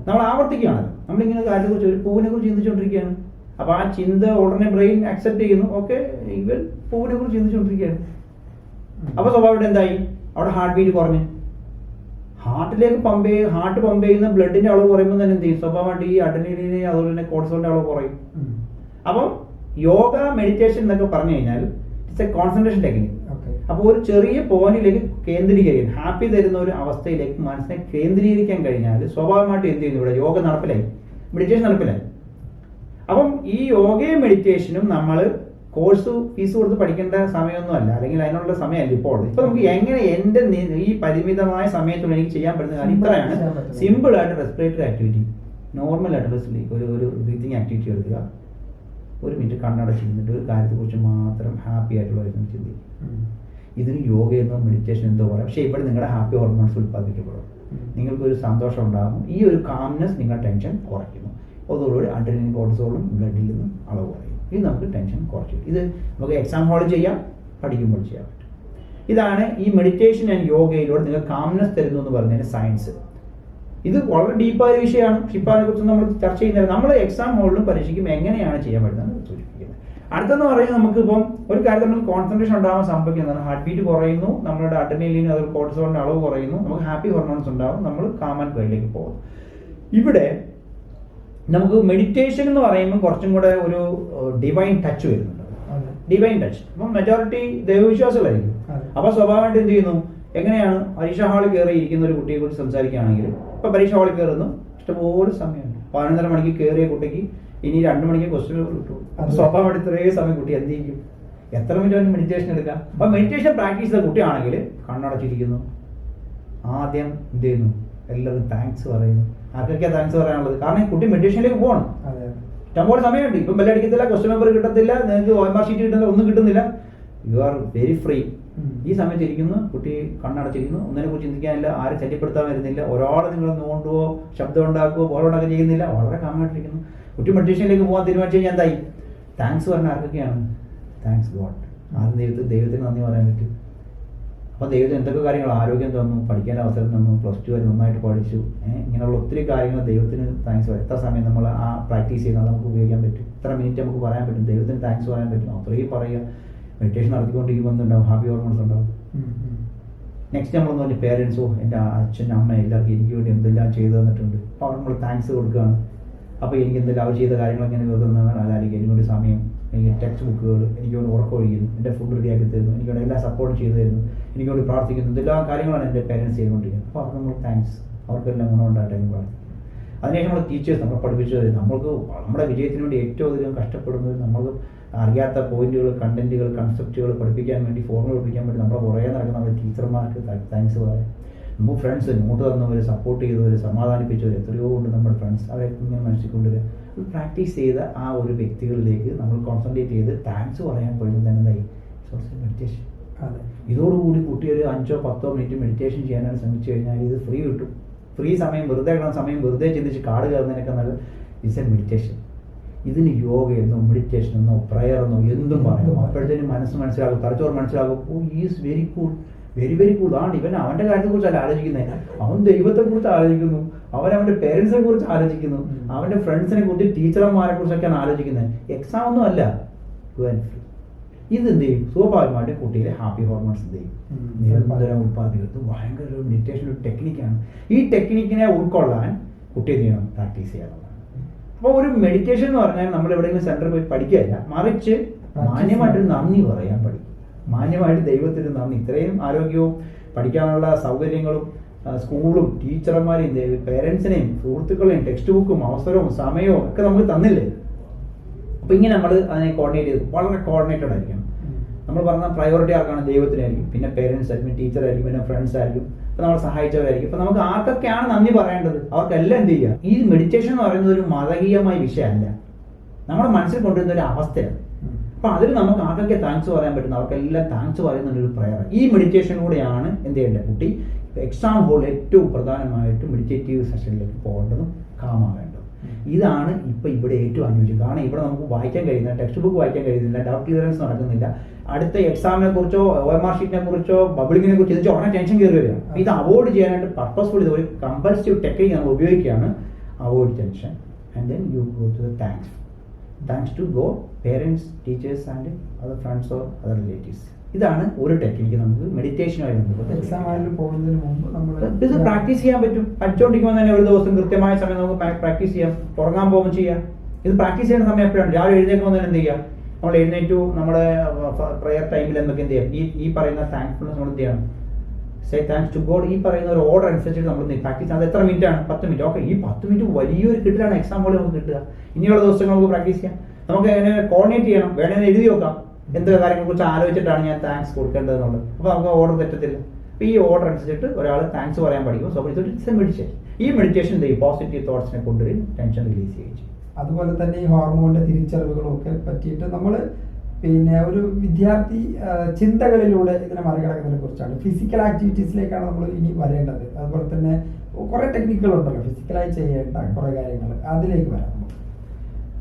നമ്മൾ ആവർത്തിക്കുകയാണ്. നമ്മളിങ്ങനെ കാര്യത്തെക്കുറിച്ച് ഒരു പൂവിനെ കുറിച്ച് ചിന്തിച്ചുകൊണ്ടിരിക്കുകയാണ്. അപ്പോൾ ആ ചിന്ത ഉടനെ ബ്രെയിൻ അക്സെപ്റ്റ് ചെയ്യുന്നു, ഓക്കെ ഇവൻ പൂവിനെ കുറിച്ച് ചിന്തിച്ചുകൊണ്ടിരിക്കുകയാണ്. അപ്പോൾ സ്വാഭാവികമായിട്ട് എന്തായി? അവിടെ ഹാർട്ട് ബീറ്റ് കുറഞ്ഞ് ഹാർട്ട് പമ്പ് ചെയ്യുന്ന ബ്ലഡിന്റെ അളവ് കുറയുമ്പോൾ തന്നെ എന്ത് ചെയ്യും? സ്വാഭാവികമായിട്ട് ഈ അഡ്രിനലിന് അതുപോലെ തന്നെ കോർട്ടിസോളിന്റെ അളവ് കുറയും. അപ്പം യോഗ മെഡിറ്റേഷൻ എന്നൊക്കെ പറഞ്ഞു കഴിഞ്ഞാൽ ഇറ്റ്സ് എ കോൺസെൻട്രേഷൻ ടെക്നിക്. അപ്പോൾ ഒരു ചെറിയ പോയിന്റിലേക്ക് കേന്ദ്രീകരിക്കാൻ, ഹാപ്പി തരുന്ന ഒരു അവസ്ഥയിലേക്ക് മനസ്സിനെ കേന്ദ്രീകരിക്കാൻ കഴിഞ്ഞാൽ സ്വാഭാവികമായിട്ട് എന്ത് ചെയ്യുന്നു? ഇവിടെ യോഗ നടപ്പിലായി, മെഡിറ്റേഷൻ നടപ്പിലായി. അപ്പം ഈ യോഗയും മെഡിറ്റേഷനും നമ്മൾ കോഴ്സ് ഫീസ് കൊടുത്ത് പഠിക്കേണ്ട സമയമൊന്നുമല്ല, അല്ലെങ്കിൽ അതിനുള്ള സമയമല്ല ഇപ്പോൾ. ഇപ്പൊ നമുക്ക് എങ്ങനെ എൻ്റെ ഈ പരിമിതമായ സമയത്തുള്ള എനിക്ക് ചെയ്യാൻ പറ്റുന്ന കാര്യം ഇത്രയാണ്. സിമ്പിൾ ആയിട്ട് റെസ്പിറേറ്ററി ആക്ടിവിറ്റി, നോർമൽ ആയിട്ടുള്ള ഒരു ബ്രീത്തിങ് ആക്ടിവിറ്റി എടുക്കുക. 1 മിനിറ്റ് കണ്ണടച്ചിരുന്നിട്ട് ഒരു കാര്യത്തെക്കുറിച്ച് മാത്രം ഹാപ്പി ആയിട്ടുള്ള ചിന്തിക്കും. ഇതിന് യോഗയെന്നോ മെഡിറ്റേഷൻ എന്തോ പറയാം. പക്ഷേ ഇവിടെ നിങ്ങളുടെ ഹാപ്പി ഹോർമോൺസ് ഉൽപ്പാദിക്കപ്പെടും, നിങ്ങൾക്കൊരു സന്തോഷം ഉണ്ടാകും. ഈ ഒരു കാംനെസ് നിങ്ങളുടെ ടെൻഷൻ കുറയ്ക്കുന്നു. അതോടുകൂടി അഡ്രിനലിൻ കോർട്ടിസോളും ബ്ലഡിൽ നിന്നും അളവ് കുറയും. ഇത് നമുക്ക് ടെൻഷൻ കുറച്ചു. ഇത് നമുക്ക് എക്സാം ഹാളിൽ ചെയ്യാം, പഠിക്കുമ്പോൾ ചെയ്യാൻ പറ്റും. ഇതാണ് ഈ മെഡിറ്റേഷൻ ആൻഡ് യോഗയിലൂടെ നിങ്ങൾക്ക് കാംനെസ് തരുന്നു എന്ന് പറഞ്ഞതിന് സയൻസ്. ഇത് വളരെ ഡീപ്പായ വിഷയമാണ്. പക്ഷെ ഇപ്പോൾ അതിനെക്കുറിച്ച് നമ്മൾ ചർച്ച ചെയ്യുന്നത് നമ്മൾ എക്സാം ഹാളിലും പരീക്ഷയ്ക്കും എങ്ങനെയാണ് ചെയ്യാൻ പറ്റുന്നത് സൂചിപ്പിക്കുന്നത്. അടുത്തെന്ന് പറയുന്നത് നമുക്കിപ്പം ഒരു കാര്യത്തിൽ നമുക്ക് കോൺസെൻട്രേഷൻ ഉണ്ടാകാൻ സംഭവിക്കുന്നതാണ്. ഹാർട്ട് ബീറ്റ് കുറയുന്നു, നമ്മുടെ അഡ്രിനലിൻ അതുപോലെ കോർട്ടിസോളിന്റെ അളവ് കുറയുന്നു, നമുക്ക് ഹാപ്പി ഹോർമോൺസ് ഉണ്ടാകും, നമ്മൾ കാം ആൻഡ് ക്വയറ്റിലേക്ക് പോകും. ഇവിടെ നമുക്ക് മെഡിറ്റേഷൻ എന്ന് പറയുമ്പോൾ കുറച്ചും കൂടെ ഒരു ഡിവൈൻ ടച്ച് വരുന്നുണ്ട്. ഡിവൈൻ ടച്ച് അപ്പം മെജോറിറ്റി ദൈവവിശ്വാസങ്ങളായിരിക്കും. അപ്പൊ സ്വാഭാവികമായിട്ട് എന്ത് ചെയ്യുന്നു? എങ്ങനെയാണ് പരീക്ഷാ ഹാളിൽ കയറി ഇരിക്കുന്ന ഒരു കുട്ടിയെ കുറിച്ച് സംസാരിക്കുകയാണെങ്കിലും ഇപ്പൊ പരീക്ഷ ഹാളിൽ കയറുന്നു, ഇഷ്ടംപോലെ സമയമുണ്ട്. 11:30 മണിക്ക് കയറിയ കുട്ടിക്ക് ഇനി 2 മണിക്ക് ക്വസ്റ്റ്യൻ കിട്ടും. സ്വാഭാവികമായിട്ട് ഇത്രയും സമയം കുട്ടി എന്ത് ചെയ്യും? എത്ര മിനിറ്റ് മെഡിറ്റേഷൻ എടുക്കാം? അപ്പൊ മെഡിറ്റേഷൻ പ്രാക്ടീസ് ചെയ്ത കുട്ടിയാണെങ്കിൽ കണ്ണടച്ചിരിക്കുന്നു, ആദ്യം എന്ത് ചെയ്യുന്നു? എല്ലാവരും താങ്ക്സ് പറയുന്നു. ആർക്കൊക്കെയാണ് താങ്ക്സ് പറയാനുള്ളത്? കാരണം ഈ കുട്ടി മെഡിറ്റേഷനിലേക്ക് പോകണം. ഇഷ്ടംപോലെ സമയമുണ്ട്. ഇപ്പം ബെല്ലടിക്കത്തില്ല, ക്വസ്റ്റ്യൻ പേപ്പർ കിട്ടത്തില്ല, നിങ്ങൾക്ക് OMR ഷീറ്റ് കിട്ടുന്നില്ല, ഒന്നും കിട്ടുന്നില്ല. You are very free. ഈ സമയത്ത് ഇരിക്കുന്നു, കുട്ടി കണ്ണടച്ചിരിക്കുന്നു, ഒന്നിനെ കുറിച്ച് ചിന്തിക്കാനില്ല, ആരും ശല്യപ്പെടുത്താൻ വരുന്നില്ല, ഒരാളെ നിങ്ങൾ നോണ്ടുവോ ശബ്ദം ഉണ്ടാക്കുവോ ബോളുണ്ടാക്കുകയോ ചെയ്യുന്നില്ല, വളരെ കാമായിട്ടിരിക്കുന്നു. കുട്ടി മെഡിറ്റേഷനിലേക്ക് പോകാൻ തീരുമാനിച്ചു കഴിഞ്ഞാൽ എന്തായി? താങ്ക്സ് പറഞ്ഞ ആർക്കൊക്കെയാണ്? Thanks God. ആദ്യം ദൈവത്തിന് നന്ദി പറയാൻ പറ്റും. അപ്പോൾ ദൈവത്തിന് എന്തൊക്കെ കാര്യങ്ങൾ, ആരോഗ്യം തന്നു, പഠിക്കാൻ അവസരം തന്നു, +2 വരെ നന്നായിട്ട് പഠിച്ചു, ഇങ്ങനെയുള്ള ഒത്തിരി കാര്യങ്ങൾ ദൈവത്തിന് താങ്ക്സ് പറയാം. എത്ര സമയം നമ്മൾ ആ പ്രാക്ടീസ് ചെയ്യുന്നത് നമുക്ക് ഉപയോഗിക്കാൻ പറ്റും, എത്ര മിനിറ്റ് നമുക്ക് പറയാൻ പറ്റും, ദൈവത്തിന് താങ്ക്സ് പറയാൻ പറ്റും, അത്രയും പറയുക. മെഡിറ്റേഷൻ നടത്തിക്കൊണ്ടിരിക്കുമ്പോൾ എന്തുണ്ടാവും? ഹാപ്പി ഹോർമോൺസ് ഉണ്ടാവും. നെക്സ്റ്റ് നമ്മളെന്ന് പറഞ്ഞാൽ പേരൻസോ, എൻ്റെ അച്ഛൻ അമ്മ എല്ലാവർക്കും എനിക്ക് വേണ്ടി എന്തെല്ലാം ചെയ്തു തന്നിട്ടുണ്ട്, അപ്പോൾ അവർ നമ്മൾ താങ്ക്സ് കൊടുക്കുകയാണ്. അപ്പോൾ എനിക്ക് എന്തെല്ലാം അവർ ചെയ്ത കാര്യങ്ങൾ എങ്ങനെ വെറുതെന്നാണ് അതായിരിക്കും. എനിക്ക് വേണ്ടി സമയം, എനിക്ക് ടെക്സ്റ്റ് ബുക്കുകൾ, എനിക്ക് വേണ്ടി ഉറക്കമൊഴിക്കുന്നു, എൻ്റെ ഫുഡ് റെഡിയാക്കി തരുന്നു, എനിക്ക് വേണ്ടി എല്ലാം സപ്പോർട്ട് ചെയ്തു തരുന്നു, എനിക്ക് വേണ്ടി പ്രാർത്ഥിക്കുന്നു, എന്തെല്ലാം കാര്യങ്ങളാണ് എൻ്റെ പേരൻസ് ചെയ്തുകൊണ്ടിരിക്കുന്നത്. അപ്പോൾ അവർക്ക് നമ്മൾ താങ്ക്സ്, അവർക്കെല്ലാം ഗുണമുണ്ടാകട്ടെ എന്ന് പ്രാർത്ഥിക്കും. അതിനുശേഷം നമ്മൾ ടീച്ചേഴ്സ് നമ്മളെ പഠിപ്പിച്ചത്, നമ്മൾക്ക് നമ്മുടെ വിജയത്തിന് വേണ്ടി ഏറ്റവും അധികം കഷ്ടപ്പെടുന്നത് നമ്മൾക്ക് അറിയാത്ത പോയിന്റുകൾ, കണ്ടന്റുകൾ, കൺസെപ്റ്റുകൾ പഠിപ്പിക്കാൻ വേണ്ടി, ഫോർമുല പഠിപ്പിക്കാൻ വേണ്ടി നമ്മളെ പുറകെ നടക്കുന്ന നമ്മുടെ ടീച്ചർമാർക്ക് താങ്ക്സ് പറയാം. നമുക്ക് ഫ്രണ്ട്സ്, നോട്ട് തന്നവർ, സപ്പോർട്ട് ചെയ്തവർ, സമാധാനിപ്പിച്ചവർ എത്രയോ ഉണ്ട് നമ്മുടെ ഫ്രണ്ട്സ്, അവരെ ഇങ്ങനെ മനസ്സിക്കൊണ്ടുവരിക. പ്രാക്ടീസ് ചെയ്ത ആ ഒരു വ്യക്തികളിലേക്ക് നമ്മൾ കോൺസെൻട്രേറ്റ് ചെയ്ത് താങ്ക്സ് പറയാൻ പറ്റും തന്നെ എന്തായി? Social meditation. ഇതോടുകൂടി കുട്ടി ഒരു 5-10 മിനിറ്റ് മെഡിറ്റേഷൻ ചെയ്യാനായിട്ട് ശ്രമിച്ചു കഴിഞ്ഞാൽ ഇത് ഫ്രീ കിട്ടും. ഫ്രീ സമയം, വെറുതെ കിടന്ന സമയം വെറുതെ ചിന്തിച്ച് കാട് കയറുന്നതിനൊക്കെ നല്ല ഇറ്റ്സ് എ മെഡിറ്റേഷൻ. ഇതിന് യോഗയെന്നോ മെഡിറ്റേഷൻ എന്നോ പ്രയർ എന്നോ എന്തും പറയാം. അപ്പോഴത്തേനും മനസ്സിലാകും, തലച്ചോറ് മനസ്സിലാകും, oh is very cool, very very cool. ആണ് ഇവൻ അവൻ്റെ കാര്യത്തെക്കുറിച്ചല്ല ആലോചിക്കുന്നത്, അവൻ ദൈവത്തെക്കുറിച്ച് ആലോചിക്കുന്നു, അവൻ്റെ പേരൻസിനെ കുറിച്ച് ആലോചിക്കുന്നു, അവൻ്റെ ഫ്രണ്ട്സിനെ കുറിച്ച്, ടീച്ചർമാരെ കുറിച്ചൊക്കെയാണ് ആലോചിക്കുന്നത്. എക്സാം ഒന്നും അല്ല. ഇത് എന്ത് ചെയ്യും? സ്വാഭാവികമായിട്ട് കുട്ടിയിലെ ഹാപ്പി ഹോർമോൺസ് എന്ത് ചെയ്യും? നിരന്തരം ഉൽപ്പാദിപ്പിക്കുന്നത്. ഭയങ്കര ഒരു മെഡിറ്റേഷൻ ഒരു ടെക്നിക്കാണ്. ഈ ടെക്നിക്കിനെ ഉൾക്കൊള്ളാൻ കുട്ടി എന്ത് ചെയ്യണം? പ്രാക്ടീസ് ചെയ്യാനുള്ളതാണ്. അപ്പോൾ ഒരു മെഡിറ്റേഷൻ എന്ന് പറഞ്ഞാൽ നമ്മൾ എവിടെയെങ്കിലും സെന്ററിൽ പോയി പഠിക്കുകയല്ല, മറിച്ച് മാന്യമായിട്ടൊരു നന്ദി പറയാൻ പഠിക്കും. മാന്യമായിട്ട് ദൈവത്തിന് നന്ദി. ഇത്രയും ആരോഗ്യവും പഠിക്കാനുള്ള സൗകര്യങ്ങളും സ്കൂളും ടീച്ചർമാരെയും പേരൻസിനെയും സുഹൃത്തുക്കളെയും ടെക്സ്റ്റ് ബുക്കും അവസരവും സമയവും ഒക്കെ നമുക്ക് തന്നില്ലേ? അപ്പോൾ ഇങ്ങനെ നമ്മൾ അതിനെ കോർഡിനേറ്റ് ചെയ്ത് വളരെ കോർഡിനേറ്റഡ് ആയിരിക്കണം. നമ്മൾ പറഞ്ഞ പ്രയോറിറ്റി ആർക്കാണ്? ദൈവത്തിനായിരിക്കും, പിന്നെ പേരൻസ് ആയിരിക്കും, ടീച്ചർ ആയിരിക്കും, പിന്നെ ഫ്രണ്ട്സ് ആയിരിക്കും, ഇപ്പൊ നമ്മളെ സഹായിച്ചവരായിരിക്കും. ഇപ്പൊ നമുക്ക് ആർക്കൊക്കെയാണ് നന്ദി പറയേണ്ടത് അവർക്കെല്ലാം എന്ത് ചെയ്യുക. ഈ മെഡിറ്റേഷൻ എന്ന് പറയുന്നത് ഒരു മതകീയമായ വിഷയമല്ല, നമ്മുടെ മനസ്സിൽ കൊണ്ടുവരുന്ന ഒരു അവസ്ഥയാണ്. അപ്പൊ അതിൽ നമുക്ക് ആർക്കൊക്കെ താങ്ക്സ് പറയാൻ പറ്റുന്ന അവർക്കെല്ലാം താങ്ക്സ് പറയുന്ന ഒരു പ്രയർ. ഈ മെഡിറ്റേഷനിലൂടെയാണ് എന്ത് ചെയ്യേണ്ടത്, കുട്ടി എക്സാം ഹോളിൽ ഏറ്റവും പ്രധാനമായിട്ട് മെഡിറ്റേറ്റീവ് സെഷനിലേക്ക് പോകേണ്ടതും കാമാകേണ്ടതും. ഇതാണ് ഇപ്പൊ ഇവിടെ ഏറ്റവും അനുയോജ്യം. കാരണം ഇവിടെ നമുക്ക് വായിക്കാൻ കഴിയുന്നില്ല, ടെക്സ്റ്റ് ബുക്ക് വായിക്കാൻ കഴിയുന്നില്ല, ഡൗട്ട് ക്ലിയറൻസ് നടക്കുന്നില്ല, അടുത്ത എക്സാമിനെ കുറിച്ചോ OMR ഷീറ്റിനെ കുറിച്ചോ ബബിളിങ്ങിനെ കുറിച്ചോ ചോദിച്ചാൽ ഉടനെ ടെൻഷൻ കയറി വരികയാണ്. ഇത് അവോയ്ഡ് ചെയ്യാനായിട്ട് പർപ്പസ്ഫുൾ ഇത് ഒരു കമ്പൽസീവ് ടെക്നിക്ക് നമ്മൾ ഉപയോഗിക്കുകയാണ്. Avoid tension and then you go to the thanks to God, parents, teachers and other friends or other relatives. ഇതാണ് ഒരു ടെക്നിക്ക് നമുക്ക് മെഡിറ്റേഷനുമായി ബന്ധപ്പെട്ട് എക്സാമിന് പോകുന്നതിന് മുമ്പ് നമ്മൾ ഇത് പ്രാക്ടീസ് ചെയ്യാൻ പറ്റും. പഠിച്ചുകൊണ്ടിരിക്കുമ്പോൾ തന്നെ ഒരു ദിവസം കൃത്യമായ സമയം നമുക്ക് പ്രാക്ടീസ് ചെയ്യാം. ഉറങ്ങാൻ പോകുമ്പോൾ ചെയ്യാം. ഇത് പ്രാക്ടീസ് ചെയ്യുന്ന സമയം എപ്പോഴാണ്? രാവിലെ എഴുന്നേൽക്കുമ്പോൾ തന്നെ എന്ത് ചെയ്യാം, നമ്മൾ എഴുന്നേറ്റു നമ്മുടെ പ്രെയർ ടൈമിൽ എന്തൊക്കെ എന്ത് ചെയ്യാം, ഈ പറയുന്ന താങ്ക്ഫുൾനെസ് നമ്മൾ എന്ത് ചെയ്യണം, സേ താങ്ക്സ് ടു ഗോഡ്. ഈ പറയുന്ന ഒരു ഓർഡർ അനുസരിച്ചിട്ട് നമ്മൾ പ്രാക്ടീസ്. അത് എത്ര മിനിറ്റ് ആണ്? 10 മിനിറ്റ്. ഓക്കെ, ഈ 10 മിനിറ്റ് വലിയൊരു കിട്ടലാണ് എക്സാം പോലെ നമുക്ക് കിട്ടുക. ഇനിയുള്ള ദിവസങ്ങൾ നമുക്ക് പ്രാക്ടീസ് ചെയ്യാം. നമുക്ക് എങ്ങനെ കോർഡിനേറ്റ് ചെയ്യണം, വേണമെങ്കിൽ എഴുതി വെക്കാം എന്തൊക്കെ കാര്യങ്ങളെ കുറിച്ച് ആലോചിച്ചിട്ടാണ് ഞാൻ താങ്ക്സ് കൊടുക്കേണ്ടത് എന്നുള്ളത്. അപ്പോൾ നമുക്ക് ഓർഡർ തെറ്റത്തില്ല. അപ്പോൾ ഈ ഓർഡർ അനുസരിച്ചിട്ട് ഒരാൾ താങ്ക്സ് പറയാൻ പഠിക്കും. So it's A meditation. ഈ മെഡിറ്റേഷൻ എന്ത് ചെയ്യും, പോസിറ്റീവ് തോട്ട്സിനെ കൊണ്ടുവരും, ടെൻഷൻ റിലീസ് ചെയ്യുകയും ചെയ്യും. അതുപോലെ തന്നെ ഈ ഹോർമോണിന്റെ തിരിച്ചറിവുകളും ഒക്കെ പറ്റിയിട്ട് നമ്മൾ പിന്നെ ഒരു വിദ്യാർത്ഥി ചിന്തകളിലൂടെ ഇതിനെ മറികടക്കുന്നതിനെ കുറിച്ചാണ്. ഫിസിക്കൽ ആക്ടിവിറ്റീസിലേക്കാണ് നമ്മൾ ഇനി വരേണ്ടത്. അതുപോലെ തന്നെ കുറെ ടെക്നിക്കുകളുണ്ടല്ലോ ഫിസിക്കലായി ചെയ്യേണ്ട കുറെ കാര്യങ്ങൾ, അതിലേക്ക് വരാം.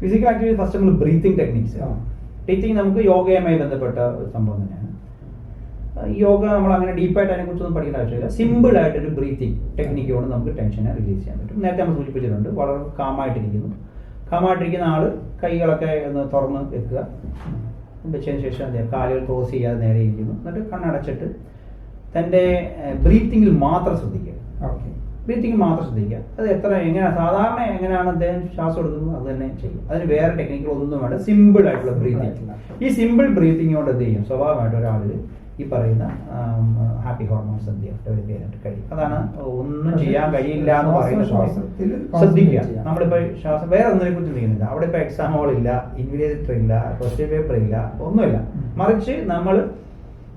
ഫിസിക്കൽ ആക്ടിവിറ്റി ഫസ്റ്റ് നമ്മൾ ബ്രീത്തിങ് ടെക്നിക്സ്. ബ്രീത്തിങ് നമുക്ക് യോഗയുമായി ബന്ധപ്പെട്ട ഒരു സംഭവം തന്നെയാണ്. യോഗ നമ്മൾ അങ്ങനെ ഡീപ്പായിട്ട് അതിനെക്കുറിച്ചൊന്നും പഠിക്കേണ്ട ആവശ്യമില്ല. സിമ്പിൾ ആയിട്ടൊരു ബ്രീത്തിങ് ടെക്നിക്ക് കൊണ്ട് നമുക്ക് ടെൻഷനെ റിലീസ് ചെയ്യാൻ പറ്റും. നേരത്തെ നമ്മൾ സൂചിപ്പിച്ചിട്ടുണ്ട്, വളരെ കാമായിട്ടിരിക്കുന്ന ആള് കൈകളൊക്കെ ഒന്ന് തുറന്ന് വെക്കുക. വെച്ചതിന് ശേഷം എന്ത് ചെയ്യുക, കാലുകൾ ക്രോസ് ചെയ്യാതെ നേരെ ഇരിക്കുന്നു. എന്നിട്ട് കണ്ണടച്ചിട്ട് തൻ്റെ ബ്രീത്തിങ്ങിൽ മാത്രം ശ്രദ്ധിക്കുക. ബ്രീത്തിങ് മാത്രം ശ്രദ്ധിക്കുക. അത് സാധാരണ എങ്ങനെയാണ് അദ്ദേഹം ശ്വാസം എടുക്കുന്നത് അത് തന്നെ ചെയ്യും. അതിന് വേറെ ടെക്നിക്കുകളൊന്നും വേണ്ട, സിമ്പിൾ ആയിട്ടുള്ള ബ്രീത്തിങ്. ഈ സിമ്പിൾ ബ്രീത്തിങ് കൊണ്ട് എന്ത് ചെയ്യും, സ്വാഭാവികമായിട്ട് ഒരാളിൽ ഈ പറയുന്ന ഹാപ്പി ഹോർമോൺസ് എന്ത് ചെയ്യും, ഡെവലപ്പ് ചെയ്യാനായിട്ട് കഴിയും. അതാണ് ഒന്നും ചെയ്യാൻ കഴിയില്ല എന്ന് പറയുന്നത്. ശ്രദ്ധിക്കുക, നമ്മളിപ്പോൾ ശ്വാസം വേറെ ഒന്നിനെ കുറിച്ച് ചിന്തിക്കുന്നില്ല. അവിടെ ഇപ്പോൾ എക്സാം ഹോൾ ഇല്ല, ഇൻവിജിലേറ്റർ ഇല്ല, ക്വസ്റ്റ്യൻ പേപ്പർ ഇല്ല, ഒന്നുമില്ല. മറിച്ച് നമ്മൾ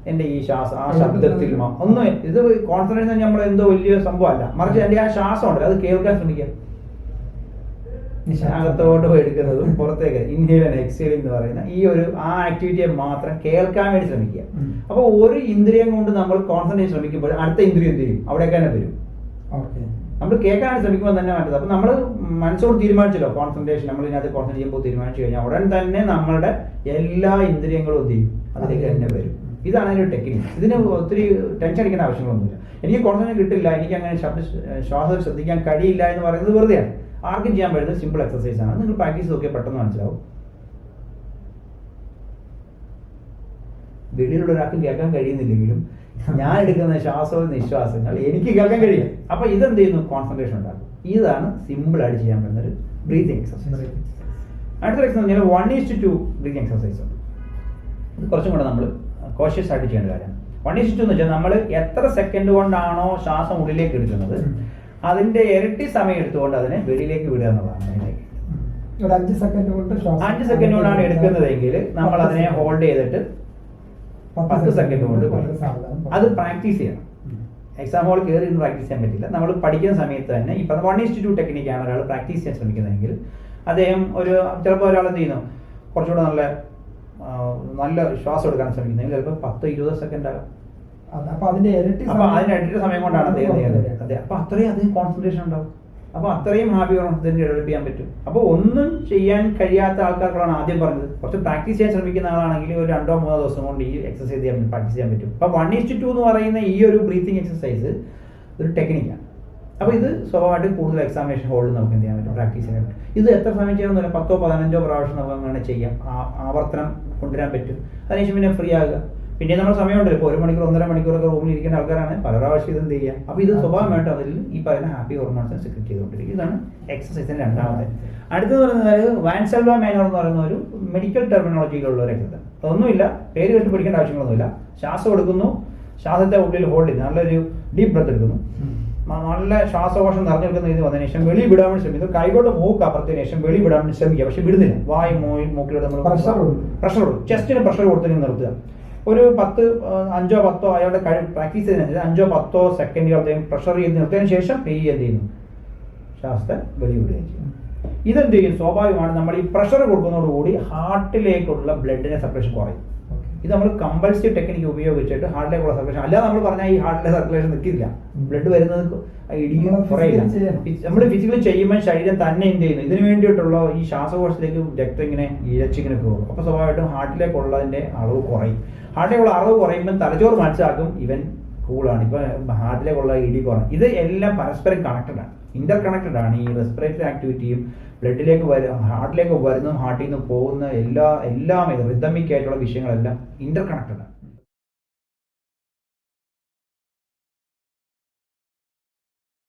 എൻ്റെ ഈ ശ്വാസം ആ ശബ്ദത്തിൽ ഒന്നും ഇത് കോൺസെൻട്രേഷൻ നമ്മൾ എന്തോ വലിയ സംഭവമല്ല, മറിച്ച് എൻ്റെ ആ ശ്വാസം ഉണ്ട് അത് കേൾക്കാൻ ശ്രമിക്കുക. അകത്തോട്ട് പോയി എടുക്കുന്നതും പുറത്തേക്ക് ഇൻഹേൽ ആൻഡ് എക്സേൽ എന്ന് പറയുന്ന ഈ ഒരു ആ ആക്ടിവിറ്റിയെ മാത്രം കേൾക്കാൻ വേണ്ടി ശ്രമിക്കുക. അപ്പോൾ ഒരു ഇന്ദ്രിയം കൊണ്ട് നമ്മൾ കോൺസെൻട്രേറ്റ് ശ്രമിക്കുമ്പോൾ അടുത്ത ഇന്ദ്രിയം എന്ത് ചെയ്യും, അവിടേക്ക് തന്നെ വരും. നമ്മൾ കേൾക്കാനായിട്ട് ശ്രമിക്കുമ്പോൾ തന്നെ മാറ്റത്. അപ്പം നമ്മൾ മനസ്സോട് തീരുമാനിച്ചല്ലോ കോൺസെൻട്രേഷൻ, നമ്മൾ ഇതിനകത്ത് കോൺസെൻട്രേറ്റ് ചെയ്യുമ്പോൾ തീരുമാനിച്ചു കഴിഞ്ഞാൽ ഉടൻ തന്നെ നമ്മളുടെ എല്ലാ ഇന്ദ്രിയങ്ങളും എന്ത് ചെയ്യും, അതിലേക്ക് തന്നെ വരും. ഇതാണ് അതിൻ്റെ ടെക്നിക്ക്. ഇതിന് ഒത്തിരി ടെൻഷൻ അടിക്കേണ്ട ആവശ്യങ്ങളൊന്നുമില്ല. എനിക്ക് കോൺസെൻട്രേഷൻ കിട്ടില്ല, എനിക്ക് അങ്ങനെ ശ്വാസം ശ്രദ്ധിക്കാൻ കഴിയില്ല എന്ന് പറയുന്നത് വെറുതെയാണ്. ആർക്കും ചെയ്യാൻ പറ്റുന്ന സിമ്പിൾ എക്സസൈസ് ആണ്. നിങ്ങൾ പ്രാക്ടീസ് നോക്കിയാൽ പെട്ടെന്ന് മനസ്സിലാവും. വെളിയിലുള്ള ഒരാൾക്കും കേൾക്കാൻ കഴിയുന്നില്ലെങ്കിലും ഞാൻ എടുക്കുന്ന ശ്വാസവും നിശ്വാസങ്ങൾ എനിക്ക് കേൾക്കാൻ കഴിയും. അപ്പൊ ഇതെന്ത് ചെയ്യുന്നു, കോൺസെൻട്രേഷൻ ഉണ്ടാകും. ഇതാണ് സിമ്പിൾ ആയിട്ട് ചെയ്യാൻ പറ്റുന്ന ഒരു ബ്രീത്തിങ് എക്സസൈസ്. അടുത്ത എക്സസൈസ് 1:2 ബ്രീത്തിങ് എക്സസൈസ് ഉണ്ട്. ഇത് കുറച്ചും കൂടെ നമ്മൾ കോഷ്യസ് ആയിട്ട് ചെയ്യേണ്ട കാര്യമാണ്. 1:2 എന്ന് വെച്ചാൽ നമ്മൾ എത്ര സെക്കൻഡ് കൊണ്ടാണോ ശ്വാസം ഉള്ളിലേക്ക് എടുക്കുന്നത് അതിന്റെ ഇരട്ടി സമയം എടുത്തുകൊണ്ട് അതിനെ വെളിയിലേക്ക് വിടുക എന്നുള്ളതാണ്. 5 സെക്കൻഡ് കൊണ്ടാണ് എടുക്കുന്നതെങ്കിൽ നമ്മൾ അതിനെ ഹോൾഡ് ചെയ്തിട്ട് 10 സെക്കൻഡ് കൊണ്ട് അത് പ്രാക്ടീസ് ചെയ്യണം. എക്സാം ഹോൾ കയറി ഇന്ന് പ്രാക്ടീസ് ചെയ്യാൻ പറ്റില്ല. നമ്മൾ പഠിക്കുന്ന സമയത്ത് തന്നെ ഇപ്പം 1:2 ടെക്നിക്കാണ് ഒരാൾ പ്രാക്ടീസ് ചെയ്യാൻ ശ്രമിക്കുന്നതെങ്കിൽ അദ്ദേഹം ചിലപ്പോൾ ഒരാൾ എന്ത് ചെയ്യുന്നു, കുറച്ചുകൂടെ നല്ല ശ്വാസം എടുക്കാൻ ശ്രമിക്കുന്നെങ്കിൽ ചിലപ്പോൾ 10-20 സെക്കൻഡ് ആകും. അപ്പൊ അതിന്റെ ഇരട്ടി സമയം കൊണ്ടാണ് അദ്ദേഹം ചെയ്യുന്നത്. അപ്പൊ അത്രയും അതിന് കോൺസെൻട്രേഷൻ ഉണ്ടാവും. അപ്പൊ അത്രയും ഹാപ്പി ഹോർമോൺസിന് ഡെവലപ്പ് ചെയ്യാൻ പറ്റും. അപ്പൊ ഒന്നും ചെയ്യാൻ കഴിയാത്ത ആൾക്കാർക്കാണ് ആദ്യം പറഞ്ഞത്. കുറച്ച് പ്രാക്ടീസ് ചെയ്യാൻ ശ്രമിക്കുന്ന ആളാണെങ്കിൽ ഒരു 2-3 ദിവസം കൊണ്ട് ഈ എക്സസൈസ് പ്രാക്ടീസ് ചെയ്യാൻ പറ്റും. അപ്പൊ 1:2 എന്ന് പറയുന്ന ഈ ഒരു ബ്രീത്തിങ് എക്സസൈസ് ഒരു ടെക്നിക്കാണ്. അപ്പോൾ ഇത് സ്വാഭാവികമായിട്ട് കൂടുതൽ എക്സാമിനേഷൻ ഹോളിൽ നമുക്ക് എന്ത് ചെയ്യാൻ പറ്റും, പ്രാക്ടീസ് ചെയ്യാൻ പറ്റും. ഇത് എത്ര സമയം ചെയ്യണമെന്നില്ല, 10-15 പ്രാവശ്യം നമുക്ക് അങ്ങനെ ചെയ്യാം. ആവർത്തനം കൊണ്ടുവരാൻ പറ്റും. അതിനുശേഷം പിന്നെ ഫ്രീ ആകുക. പിന്നെ നമ്മുടെ സമയമുണ്ടല്ലോ, ഇപ്പോൾ 1 മണിക്കൂർ 1.5 മണിക്കൂറൊക്കെ റൂമിൽ ഇരിക്കുന്ന ആൾക്കാരാണ് പല പ്രാവശ്യം ഇത് എന്ത് ചെയ്യുക. അപ്പോൾ ഇത് സ്വാഭാവികമായിട്ട് അതിൽ ഈ പറയുന്ന ഹാപ്പി ഹോർമോൺസിനെ സെക്രീറ്റ് ചെയ്തുകൊണ്ടിരിക്കും. ഇതാണ് എക്സസൈസിന്റെ രണ്ടാമത്തെ. അടുത്തത് പറയുന്നത് വാൻസെൽവ മാനർ എന്ന് പറയുന്ന ഒരു മെഡിക്കൽ ടെർമിനോളജിയിലുള്ള ഒരു എക്സസൈസ്. അതൊന്നുമില്ല, പേര് കേട്ട് പഠിക്കേണ്ട ആവശ്യങ്ങളൊന്നുമില്ല. ശ്വാസം എടുക്കുന്നു, ശ്വാസത്തെ ഉള്ളിൽ ഹോൾഡ് ചെയ്യുന്നു, നല്ലൊരു ഡീപ് ബ്രത്ത് എടുക്കുന്നു, നല്ല ശ്വാസകോശം നിറഞ്ഞെടുക്കുന്ന രീതി വന്നതിന് ശേഷം വെളി വിടാൻ വേണ്ടി ശ്രമിക്കുന്നു. കൈകൊണ്ട് മൂക്ക് അപ്പുറത്തിന് ശേഷം വെളി വിടാൻ വേണ്ടി ശ്രമിക്കുക, പക്ഷെ വിടുന്നില്ല. വായു മൂക്കിലൂടെ നമ്മൾ പ്രഷർ കൊടുക്കും, ചെസ്റ്റിന് പ്രഷർ കൊടുത്ത് നിർത്തുക. ഒരു 5-10 അയാളുടെ പ്രാക്ടീസ് ചെയ്തതിനനുസരിച്ച് 5-10 സെക്കൻഡുകൾ അദ്ദേഹം പ്രഷർ ചെയ്ത് നിർത്തിയതിനു ശേഷം എന്ത് ചെയ്യുന്നു, ശ്വാസത്തെ വെളിവിടുകയും ചെയ്യും. ഇതെന്ത് ചെയ്യും, സ്വാഭാവികമാണ് നമ്മൾ ഈ പ്രഷർ കൊടുക്കുന്നതോടുകൂടി ഹാർട്ടിലേക്കുള്ള ബ്ലഡിനെ സെപ്പറേഷൻ കുറയും. ഇത് നമ്മൾ കമ്പൾസീവ് ടെക്നിക്ക് ഉപയോഗിച്ചിട്ട് ഹാർട്ടിലേക്കുള്ള സർക്കുലേഷൻ, അല്ലാതെ നമ്മൾ പറഞ്ഞാൽ ഈ ഹാർട്ടിലെ സർക്കുലേഷൻ നിൽക്കില്ല, ബ്ലഡ് വരുന്നത് ഇടിയും കുറയില്ല. നമ്മൾ ഫിസിക്കലി ചെയ്യുമ്പോൾ ശരീരം തന്നെ എന്ത് ചെയ്യുന്നു, ഇതിനു വേണ്ടിയിട്ടുള്ള ഈ ശ്വാസകോശത്തിലേക്ക് രക്തം ഇങ്ങനെ ഇഴച്ചിങ്ങനെ കയറും. അപ്പോൾ സ്വാഭാവികമായിട്ടും ഹാർട്ടിലേക്കുള്ളതിന്റെ അളവ് കുറയും. ഹാർട്ടിലേക്കുള്ള അളവ് കുറയുമ്പോൾ തലച്ചോറ് മനസ്സിലാക്കും ഇവൻ കൂളാണ്, ഇപ്പൊ ഹാർട്ടിലേക്കുള്ള ഇടി കുറയും. ഇത് എല്ലാം പരസ്പരം കണക്റ്റഡ് ആണ്, ഇന്റർ കണക്റ്റഡ് ആണ്. ഈ റെസ്പിറേറ്ററി ആക്ടിവിറ്റിയും ബ്ലഡിലേക്ക് ഹാർട്ടിലേക്ക് വരുന്നതും ഹാർട്ടിൽ നിന്ന് പോകുന്ന എല്ലാം റിതമിക് ആയിട്ടുള്ള വിഷയങ്ങളെല്ലാം ഇന്റർ കണക്റ്റഡ് ആണ്.